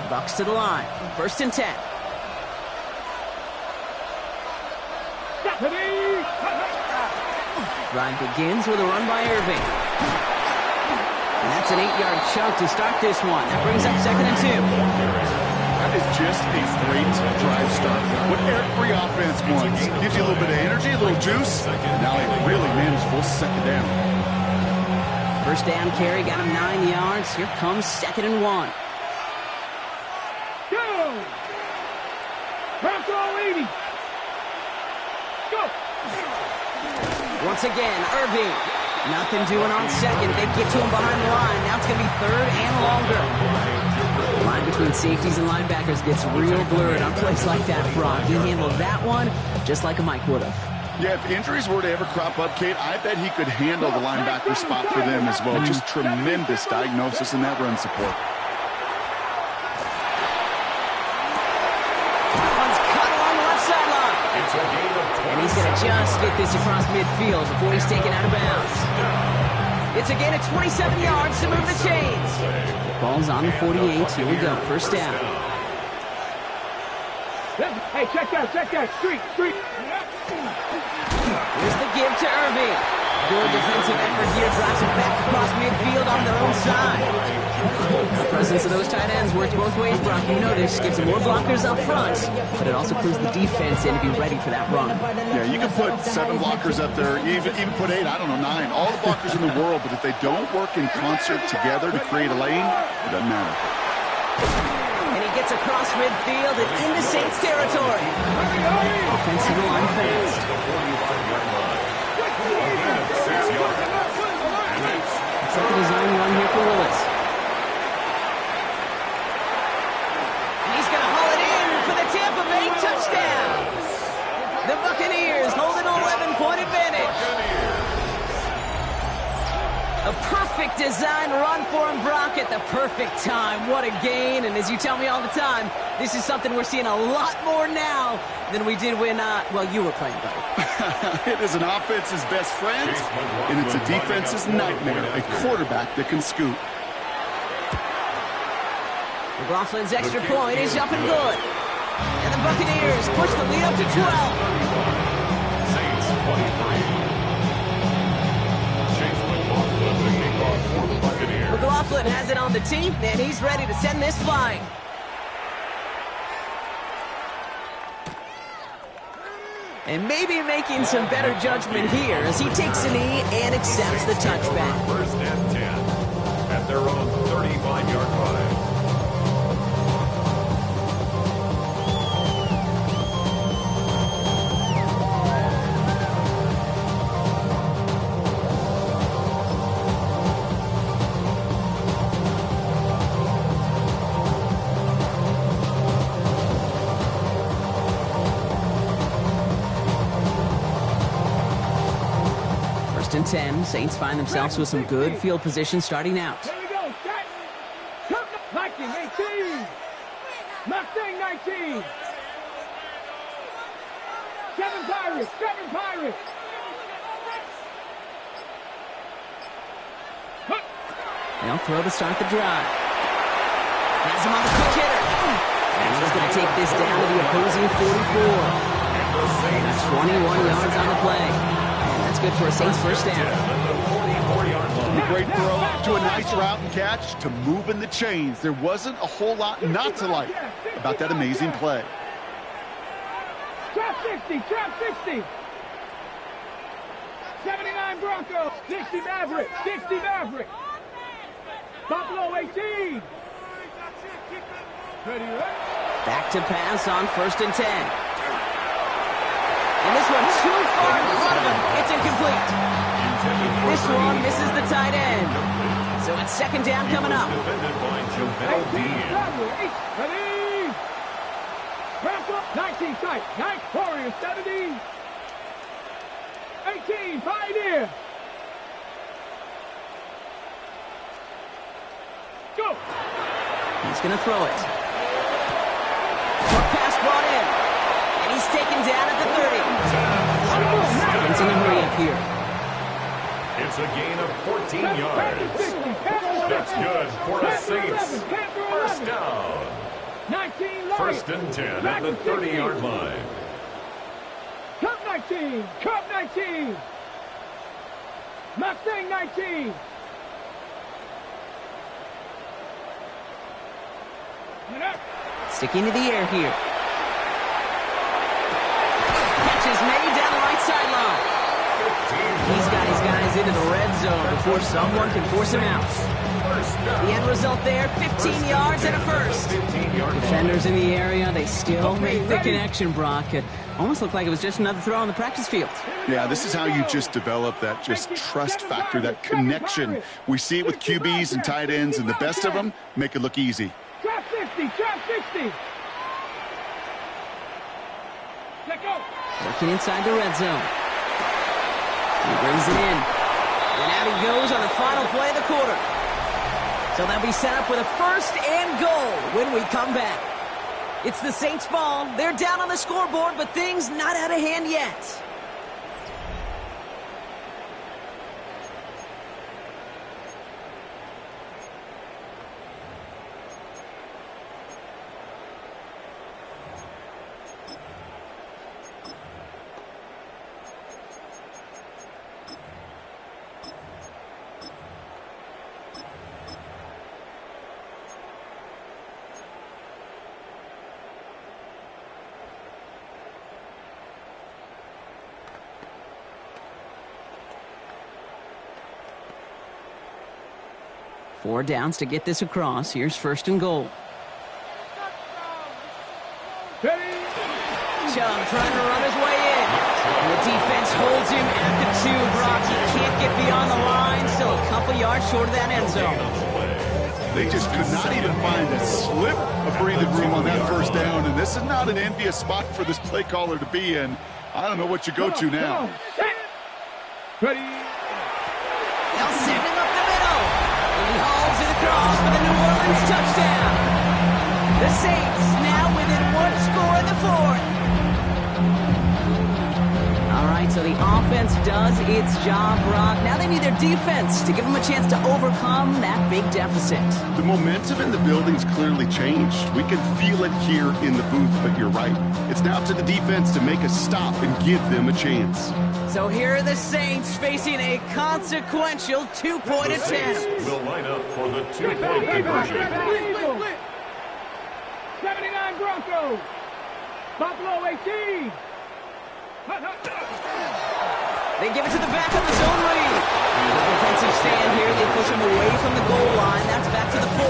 Bucs to the line. 1st and 10. Drive begins with a run by Irving. And that's an 8-yard chunk to start this one. That brings up 2nd and 2. That is just a great drive start. What every offense wants. Gives you a little bit of energy, a little juice. Now a really manageable 2nd down. 1st down carry, got him 9 yards. Here comes 2nd and 1. Go! Pass all 80. Go! Once again, Irving. Nothing doing on 2nd. They get to him behind the line. Now it's going to be 3rd and longer. The line between safeties and linebackers gets real blurred on plays like that, Brock. He handled that one just like a Mike would have. Yeah, if injuries were to ever crop up, Kate, I bet he could handle the linebacker spot for them as well. Just tremendous diagnosis in that run support. And he's going to just get this across midfield before he's taken out of bounds. It's a gain of 27 yards to move the chains. Ball's on the 48. Here we go. 1st down. Hey, check that. Street. Here's the give to Irving. Good defensive effort here. Drives it back across midfield on their own side. The presence of those tight ends works both ways, Brock. You know this. Gives them more blockers up front, but it also clues the defense in to be ready for that run. Yeah, you can put 7 blockers up there, even put 8, I don't know, 9. All the blockers in the world, but if they don't work in concert together to create a lane, it doesn't matter. And he gets across midfield and into Saints territory. Offensive line fast. Looks like a design run here for Willis. And he's going to haul it in for the Tampa Bay touchdown. The Buccaneers hold an 11-point advantage. A perfect design run for him, Brock, at the perfect time. What a gain, and as you tell me all the time, this is something we're seeing a lot more now than we did when, you were playing, buddy. It is an offense's best friend, and it's a defense's nightmare, a quarterback that can scoot. McLaughlin's extra point is up and good. And the Buccaneers push the lead up to 12. Saints 23. McLaughlin has it on the team, and he's ready to send this flying. And maybe making some better judgment here as he takes a knee and accepts the touchback. 1st and 10 at their own 35-yard line. And 10, Saints find themselves with some good field position starting out. Here we go, set. Liking 18. Mustang 19. 7 Pirates. 7 Pirates. They'll throw to start the drive. Has him on the quick hitter. And he's going to take this down to the opposing 44. That's 21 yards on the play. And that's good for a Saints first down. A great throw to a nice route and catch to moving the chains. There wasn't a whole lot not to like about that amazing play. Trap 60, trap 60. 79 Broncos, 60 Maverick, 60 Maverick. Buffalo 18. Ready, right? Back to pass on 1st and 10. And this one too far in front of him. It's incomplete. This one misses the tight end. So it's 2nd down coming up. Ready? Broncos 19 tight. 9 Warriors 70. 18 Pioneer. Go. He's going to throw it. Short pass brought in. And he's taken down at the 30. It's in a hurry up here. It's a gain of 14 yards. That's good for the Saints. First down. 1st and 10 at the 30-yard line. Cup 19. Cup 19. Mustang 19. Sticking to the air here. Catch is made down the right sideline. He's got his guys into the red zone before someone can force him out. The end result there, 15 yards and a first. Defenders in the area, they still make the connection, Brock. It almost looked like it was just another throw on the practice field. Yeah, this is how you just develop that just trust factor, that connection. We see it with QBs and tight ends, and the best of them make it look easy. Trap 60, trap 60. Let go. Working inside the red zone. He brings it in. And out he goes on the final play of the quarter. So they'll be set up with a 1st and goal when we come back. It's the Saints ball. They're down on the scoreboard, but things not out of hand yet. Four downs to get this across. Here's 1st and goal. Chubb trying to run his way in. And the defense holds him at the 2. Brock, he can't get beyond the line. Still a couple yards short of that end zone. They just could not even find a sliver of breathing room on that 1st down. And this is not an envious spot for this play caller to be in. I don't know what you go to now. Ready? They'll send him up the middle. He hauls it across for the New Orleans touchdown. The Saints now within 1 score in the 4th. All right, so the offense does its job, Brock. Now they need their defense to give them a chance to overcome that big deficit. The momentum in the building's clearly changed. We can feel it here in the booth, but you're right. It's now to the defense to make a stop and give them a chance. So here are the Saints facing a consequential 2-point attempt. Will line up for the 2-point conversion. 79 Broncos. Buffalo 18. They give it to the back of the zone read. The defensive stand here, they push him away from the goal line. That's back to the 4.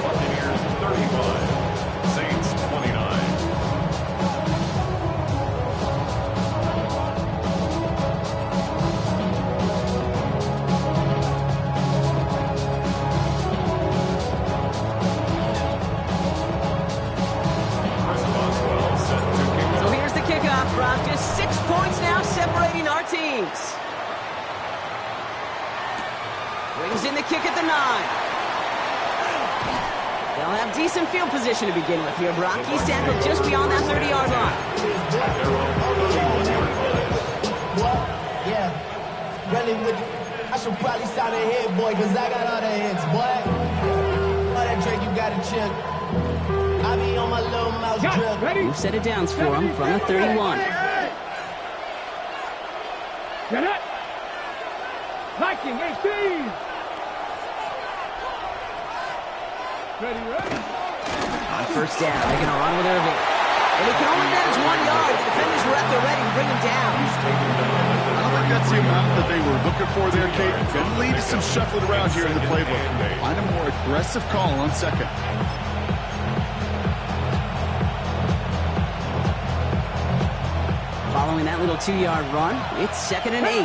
Buccaneers 31, Saints 29. So here's the kickoff, Brock. Just 6 points now separating our teams. Brings in the kick at the 9. They'll have decent field position to begin with here, Brock. He's tackled just beyond that 30-yard line. Yeah, really with you. I should probably sign a hit, boy, because I got all the hits, boy. All that drink you got to chill. I be on my little mouse drill. You've set it downs for him from the 31. Get it. Viking, 18. Ready. On first down, they're going to run with Irving. And he can only manage 1 yard. The defenders were at the ready to bring him down. I don't think that's the amount that they were looking for there, Kate. Going to lead to some shuffling around here in the playbook. Find a more aggressive call on second. Following that little 2-yard run, it's 2nd and 8.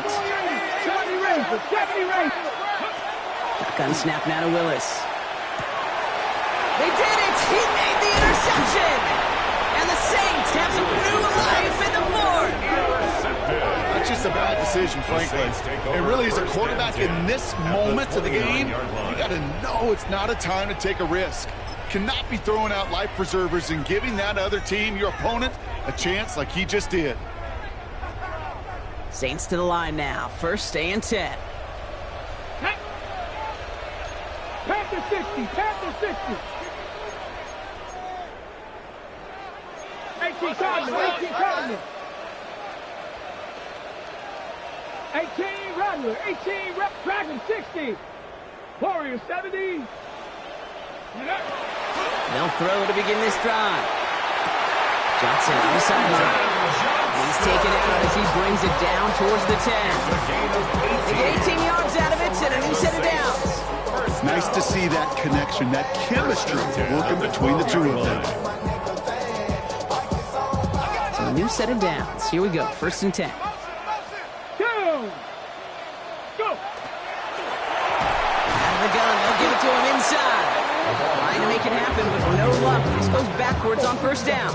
70 race. Shotgun snap now to Willis. They did it! He made the interception! And the Saints have some new life in the fourth! That's just a bad decision, frankly. It really is a quarterback in this moment of the game. You got to know it's not a time to take a risk. Cannot be throwing out life preservers and giving that other team, your opponent, a chance like he just did. Saints to the line now. 1st and 10. Panther 60. 18 Cardinal. 18 Rattler. 18 Dragon 60. Warrior 70. They'll throw to begin this drive. Johnson on the sideline. He's taken out as he brings it down towards the 10. They get 18 yards out of it and a new set of downs. Nice to see that connection, that chemistry working between the two of them. So a new set of downs. Here we go. 1st and 10. Go! Out of the gun. They'll give it to him inside. Trying to make it happen, but no luck. This goes backwards on 1st down.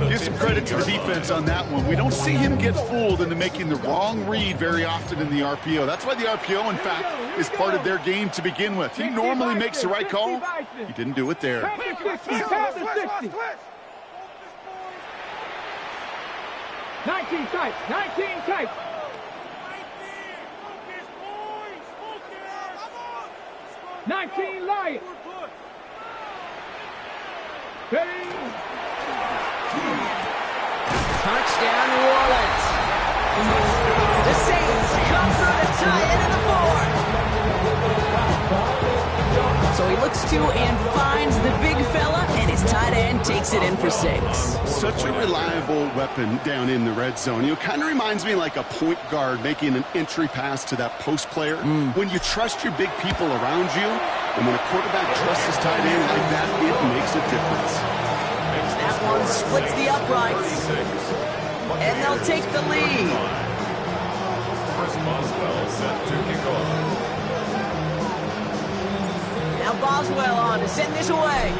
Give some credit to the defense on that one. We don't see him get fooled into making the wrong read very often in the RPO. That's why the RPO, in fact, is part of their game to begin with. He normally makes the right call. He didn't do it there. Panther 60. 19 tight. 19 Lion. Ready. Touchdown, New Orleans. The Saints come through to tie it in the fourth. So he looks to and finds the big fella, and his tight end takes it in for 6. Such a reliable weapon down in the red zone. You know, kind of reminds me like a point guard making an entry pass to that post player. When you trust your big people around you, and when a quarterback trusts his tight end like that, it makes a difference. That one splits the uprights, and they'll take the lead. Chris Boswell set to kick off. Now Boswell on to send this away.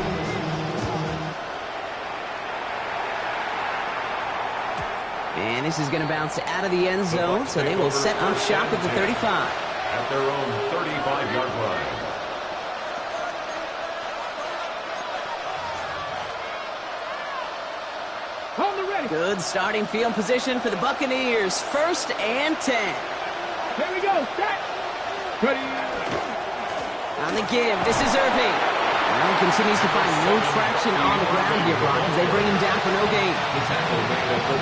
And this is going to bounce out of the end zone, so they will set up shop at the 35. At their own 35-yard line. On the ready. Good starting field position for the Buccaneers. 1st and 10. Here we go. Set. Ready. On the give, this is Irving. Now he continues to find no traction on the ground here, Brock, as they bring him down for no gain.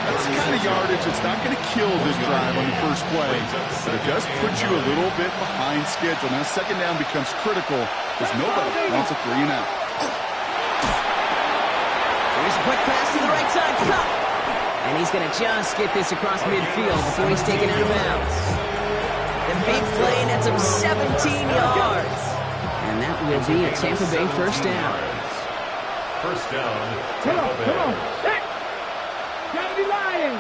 That's the kind of yardage that's not going to kill this drive on the first play, but it does put you a little bit behind schedule. Now, 2nd down becomes critical because nobody wants a 3 and out. Here's a quick pass to the right side, Cup. And he's going to just get this across midfield before he's taken out of bounds. The big play nets him 17 yards. And that will be a Tampa Bay 1st down. 1st down, Come Tampa Bay. on. Set. 70 Lions.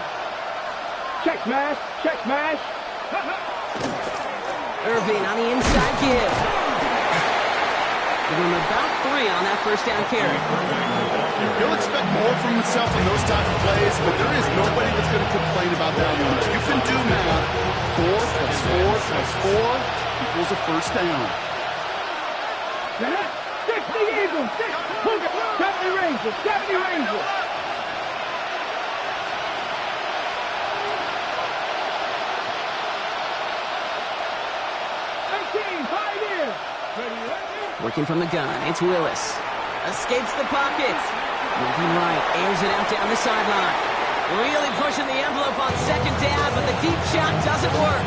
Check smash. Irving on the inside give. Give him about 3 on that 1st down carry. He'll expect more from himself in those type of plays, but there is nobody that's going to complain about that one. You can do math. 4 plus 4 plus 4 equals a 1st down. Eagles. 70 Rangers. 70 Rangers. Working from the gun, it's Willis. Escapes the pocket. Moving right, airs it out down the sideline. Really pushing the envelope on second down, but the deep shot doesn't work.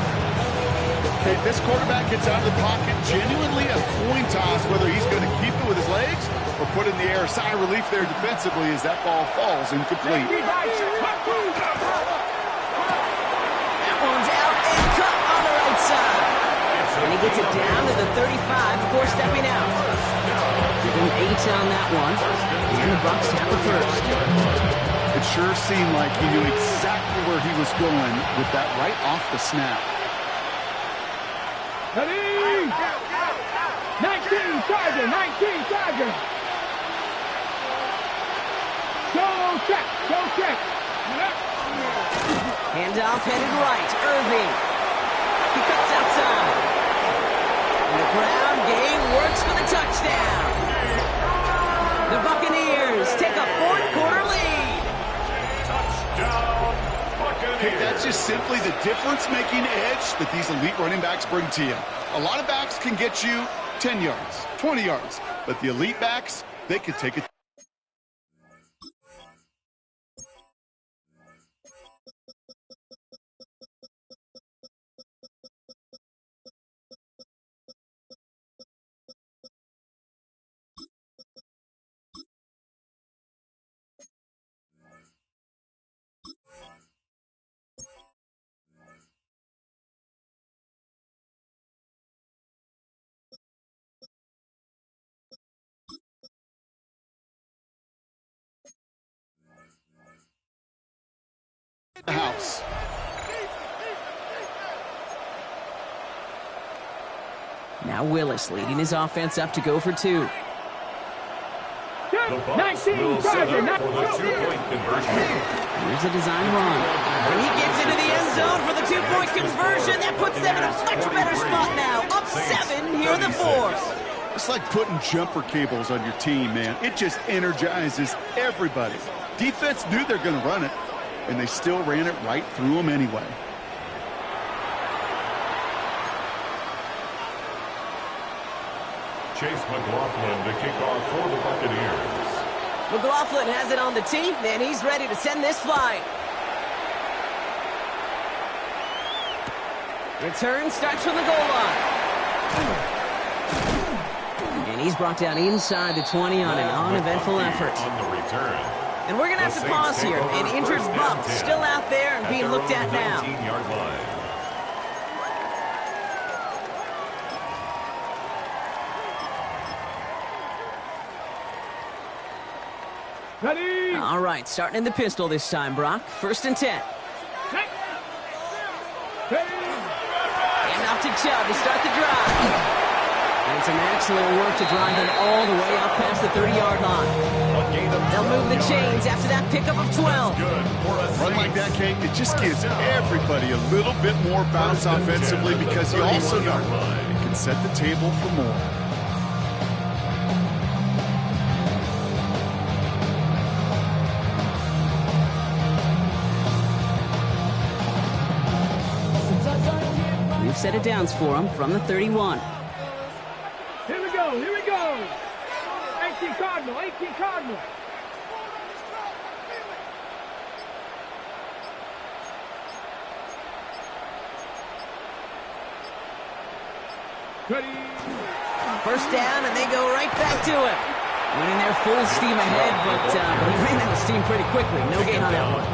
Okay, this quarterback gets out of the pocket, genuinely a coin toss whether he's going to keep it with his legs or put it in the air. Sigh of relief there defensively as that ball falls incomplete. That one's out and cut on the right side. And he gets it down to the 35 before stepping out. Give him 8 on that one. And the Bucs have the first. It sure seemed like he knew exactly where he was going with that right off the snap. 19 Tiger, 19 Tiger. Go check. Handoff headed right, Irving. He cuts outside. And the ground game works for the touchdown. The Buccaneers take a fourth-quarter lead. Touchdown, Buccaneers. Okay, that's just simply the difference-making edge that these elite running backs bring to you. A lot of backs can get you 10 yards, 20 yards, but the elite backs, they could take it. The house. Now Willis leading his offense up to go for 2. The Bucs will set up for the 2-point conversion. Here's a design run. And he gets into the end zone for the 2-point conversion. That puts them in a much better spot now. Up 7 here in the 4th. It's like putting jumper cables on your team, man. It just energizes everybody. Defense knew they're going to run it, and they still ran it right through them anyway. Chase McLaughlin to kick off for the Buccaneers. McLaughlin has it on the tee, and he's ready to send this flying. Return starts from the goal line. And he's brought down inside the 20 on an uneventful effort. On the return. And we're going to have to pause here. An injured Bucs still out there and being looked at now. 19-yard line. Ready. All right, starting in the pistol this time, Brock. 1st and 10. And off to Chubb to start the drive. And some excellent work to drive them all the way up past the 30-yard line. They'll move the chains after that pickup of 12. Run like that, Kate, it just gives everybody a little bit more bounce offensively because you also know it can set the table for more. We've set it downs for him from the 31. Here we go. 18 Cardinal. Ready. 1st down, and they go right back to him. Winning their full steam ahead, but he ran out of steam pretty quickly. No gain on that one.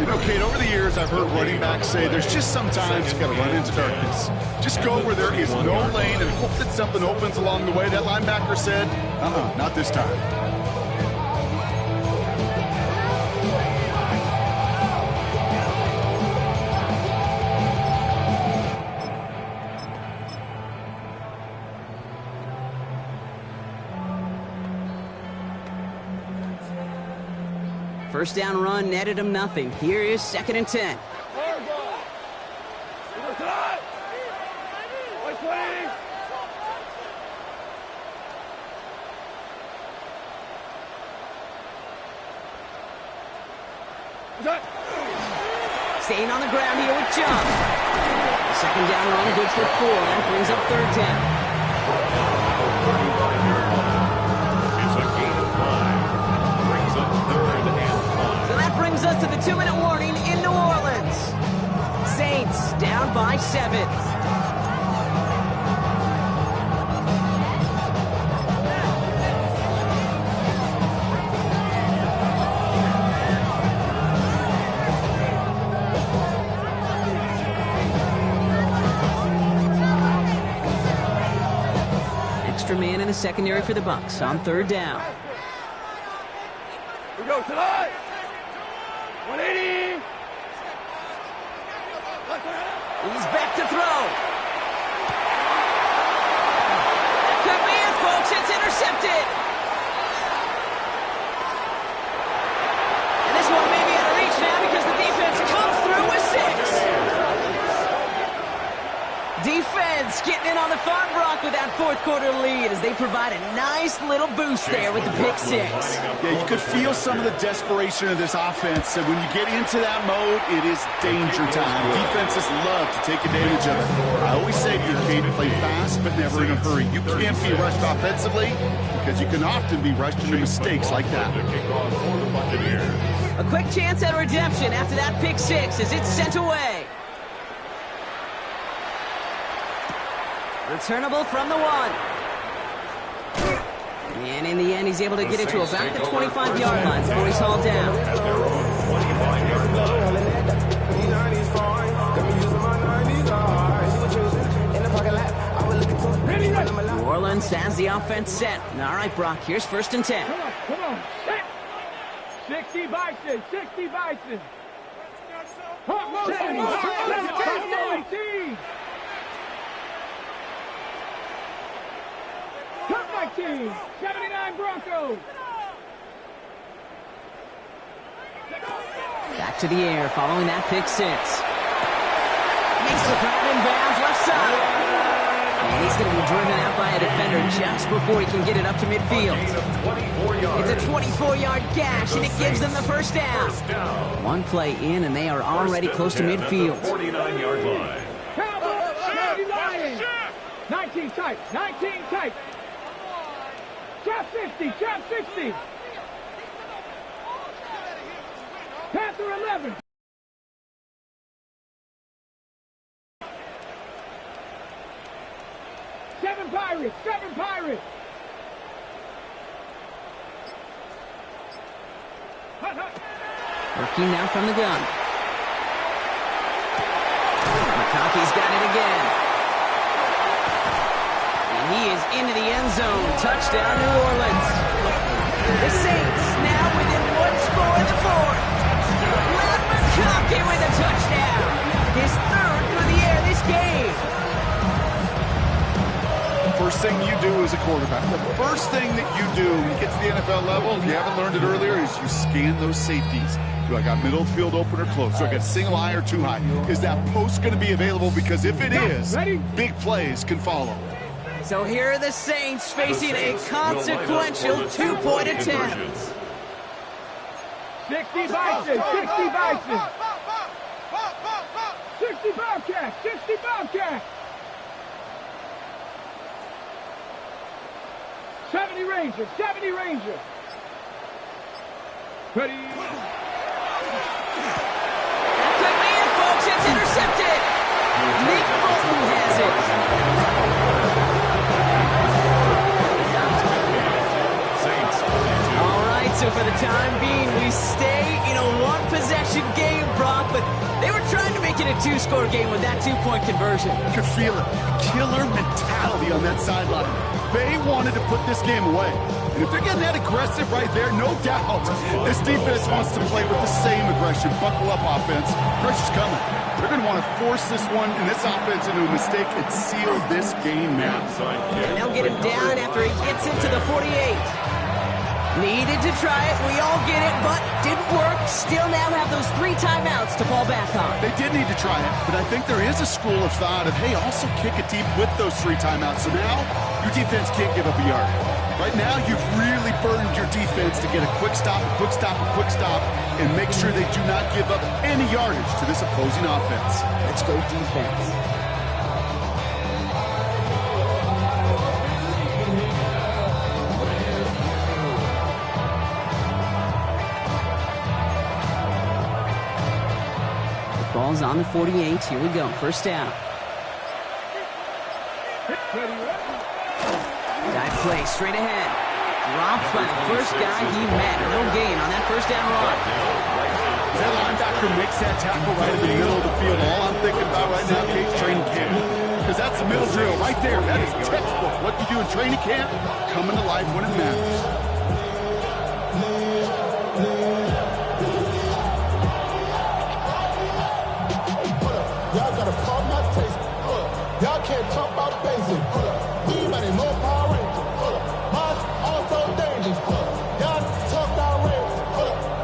You know, Kate, over the years, I've heard running backs say there's just sometimes you got to run into darkness. Just go where there is no lane and hope that something opens along the way. That linebacker said, not this time. First down run netted him nothing. Here is 2nd and 10. Staying on the ground here with Jump. Second down run, good for 4. That brings up third down. It's a gain of 5. Brings up third and 5. So that brings us to the 2-minute warning in New Orleans. Saints down by 7. Man in the secondary for the Bucs on third down. We go tonight. 180. He's back to throw. That could be it, folks. It's intercepted. And this one may be out of reach now because the defense comes through with 6. Defense getting in on the farm block with that fourth quarter lead as they provide a nice little boost there with the pick 6. Yeah, you could feel some of the desperation of this offense. And when you get into that mode, it is danger time. Defenses love to take advantage of it. I always say to you, Kate, play fast but never in a hurry. You can't be rushed offensively because you can often be rushed into mistakes like that. A quick chance at redemption after that pick 6 as it's sent away. Returnable from the 1. And in the end, he's able to get it to about the 25-yard line before he's hauled down. New Orleans has the offense set. All right, Brock, here's 1st and 10. Come on. 60 Bison. 60 Bison. Hot motion. 18. Comeback team, 79 Broncos. Back to the air following that pick 6. Makes the grab in bounds left side. And he's going to be driven out by a defender just before he can get it up to midfield. It's a 24-yard gash, and it gives them the first down. One play in, and they are already close to midfield. 49-yard line. Cowboys, Lions. 19 tight, 19 tight. Trap 50, trap 60. Panther 11. Seven Pirates, 7 Pirates. Working now from the gun. McConkey's got it again. He is into the end zone. Touchdown, New Orleans. The Saints now within 1 score in the 4th. Matt McConkey with a touchdown. His 3rd through the air this game. First thing you do as a quarterback, the first thing that you do when you get to the NFL level, if you haven't learned it earlier, is you scan those safeties. Do I got middle field open or close? Do I got single high or too high? Is that post going to be available? Because if it is, big plays can follow. So here are the Saints facing a consequential 2-point attempt. 60 Bison, 60 Bison. 60 Bobcats, 60 Bobcats. 70 Rangers, 70 Rangers. Ready. That could be it, folks. It's intercepted. Nick Bolton has it. So for the time being, we stay in a one-possession game, Brock, but they were trying to make it a 2-score game with that 2-point conversion. You could feel it. Killer mentality on that sideline. They wanted to put this game away. And if they're getting that aggressive right there, no doubt, this defense wants to play with the same aggression. Buckle up, offense. Pressure's coming. They're going to want to force this one and this offense into a mistake and seal this game now. And they'll get him down after he gets into the 48. Needed to try it, we all get it, but didn't work. Still now have those 3 timeouts to fall back on. They did need to try it, but I think there is a school of thought of, hey, also kick it deep with those 3 timeouts. So now, your defense can't give up a yard. Right now, you've really burdened your defense to get a quick stop, a quick stop, a quick stop, and make sure they do not give up any yardage to this opposing offense. Let's go defense. The ball's on the 48. Here we go. First down. Dive play straight ahead. Dropped by the first guy he met. No gain on that first down run. That linebacker makes that tackle right in the middle of the field. All I'm thinking about right now, Kate's training camp. Because that's the middle drill right there. That is textbook. What you do in training camp, coming to life when it matters. Y'all gotta call my taste. Y'all can't talk about basic. We money more Power Rangers. Mine also dangerous. Y'all talk outrageous.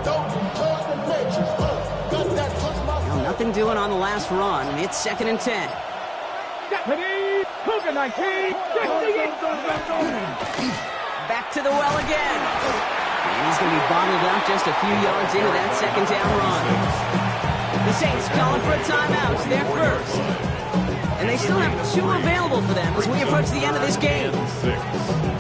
Don't talk the matrix. Got that touch my Well, nothing doing on the last run. It's 2nd and 10. Back to the well again. And he's going to be bottled up just a few yards into that second down run. The Saints calling for a timeout. They're first. And they still have 2 available for them as we approach the end of this game.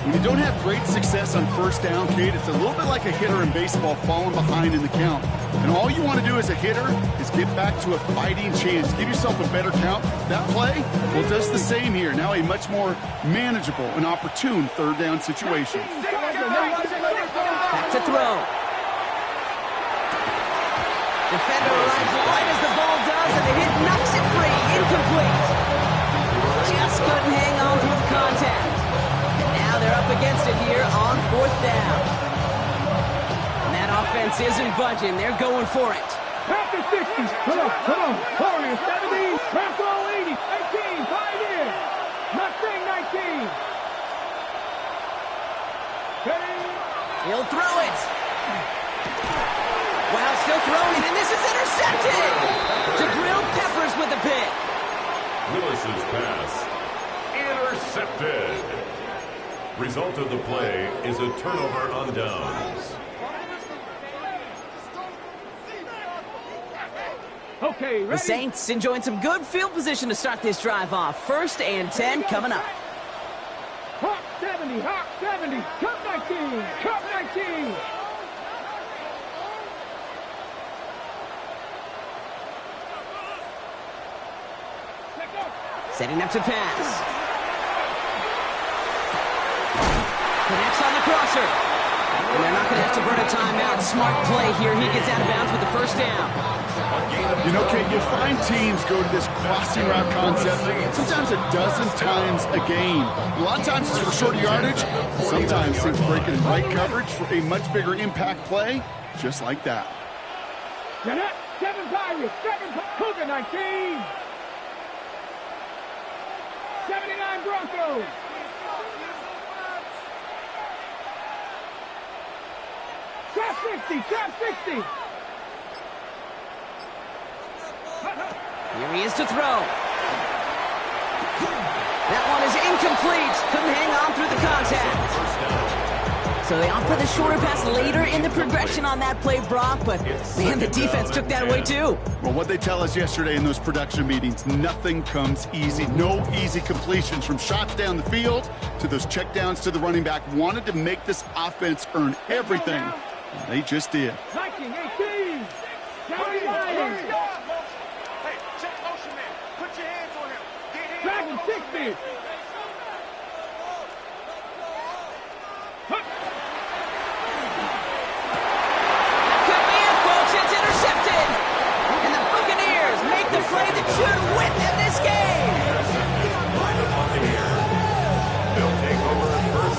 When you don't have great success on first down, Kate, it's a little bit like a hitter in baseball falling behind in the count. And all you want to do as a hitter is get back to a fighting chance. Give yourself a better count. That play, well, does the same here. Now a much more manageable and opportune third down situation. Back to throw. Defender arrives right as the ball does, and the hit knocks it free. Incomplete. Just couldn't hang on through the contact. And now they're up against it here on 4th down. And that offense isn't budging. They're going for it. Back to 60. Come on. Warriors 70. Control 80. 18. 5 in. Mustang 19. Ready. He'll throw it. Wow, still throwing, and this is intercepted. Jabril Peppers with the pick. Willis's pass intercepted. Result of the play is a turnover on downs. Okay, ready. The Saints enjoying some good field position to start this drive off. 1st and 10 coming up. Hawk 70. Cup 19. Cup 19. Setting up to pass. Connects on the crosser. And they're not going to have to burn a timeout. Smart play here. He gets out of bounds with the first down. You know, Kate, you'll find teams go to this crossing route concept sometimes a dozen times a game. A lot of times it's for shorter yardage. Sometimes things break in right coverage for a much bigger impact play, just like that. 7 Pirates. 7 Cougar 19. 79 Broncos. Trap 60. Here he is to throw. That one is incomplete. Couldn't hang on through the contact. So they opt for the shorter pass later in the progression on that play, Brock, but man, the defense took that away too. Well, what they tell us yesterday in those production meetings, nothing comes easy. No easy completions from shots down the field to those checkdowns to the running back. Wanted to make this offense earn everything. And they just did. 19, 18. Hey, check motion man. Put your hands on him. Dragon 60. Play that should win them this game.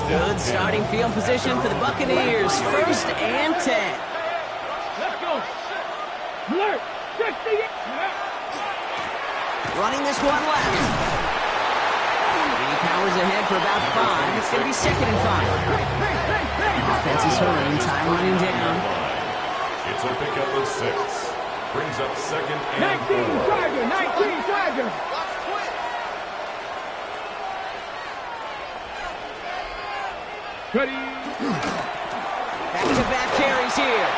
Good starting field position for the Buccaneers. 1st and 10. Let's go. Alert. 60. Running this one left. He powers ahead for about 5. It's going to be 2nd and 5. Offense is hurrying. Time running down. It's a pickup of 6. Brings up 2nd and 19 4. Tiger. 19 Tiger. Ready. Back-to-back carries here.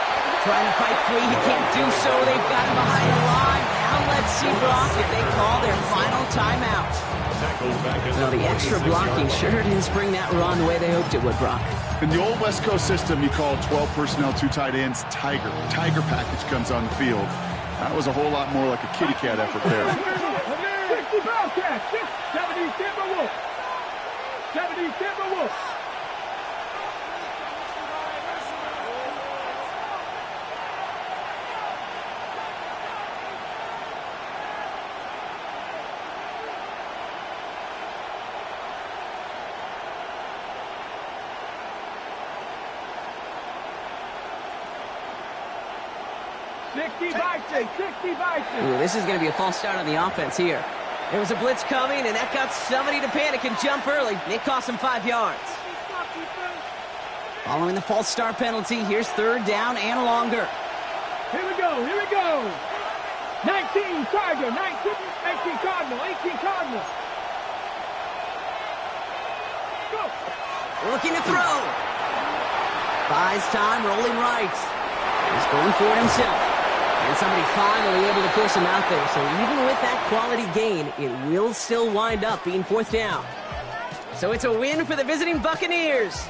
Trying to fight free, he can't do so. They've got him behind the line. Now let's see Brock if they call their final timeout. Well, the extra blocking sure didn't spring that run the way they hoped it would, Brock. In the old West Coast system, you call 12 personnel, 2 tight ends, Tiger. Tiger package comes on the field. That was a whole lot more like a kitty cat effort there. 60 Bobcats, 70 Timberwolves. 70 Timberwolves. Ooh, this is going to be a false start on the offense here. There was a blitz coming, and that got somebody to panic and jump early. It cost him 5 yards. Following the false start penalty, here's 3rd down and longer. Here we go. 19 Tiger, 18 Cardinal, 18 Cardinal. Go. Looking to throw. Buys time, rolling right. He's going for it himself. And somebody finally able to force him out there. So even with that quality gain, it will still wind up being 4th down. So it's a win for the visiting Buccaneers.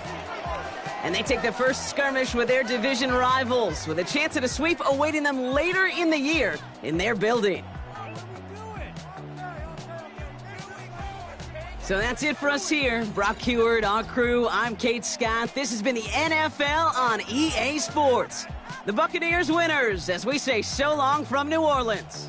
And they take the first skirmish with their division rivals, with a chance at a sweep awaiting them later in the year in their building. So that's it for us here. Brock Heward, our crew, I'm Kate Scott. This has been the NFL on EA Sports. The Buccaneers winners, as we say so long from New Orleans.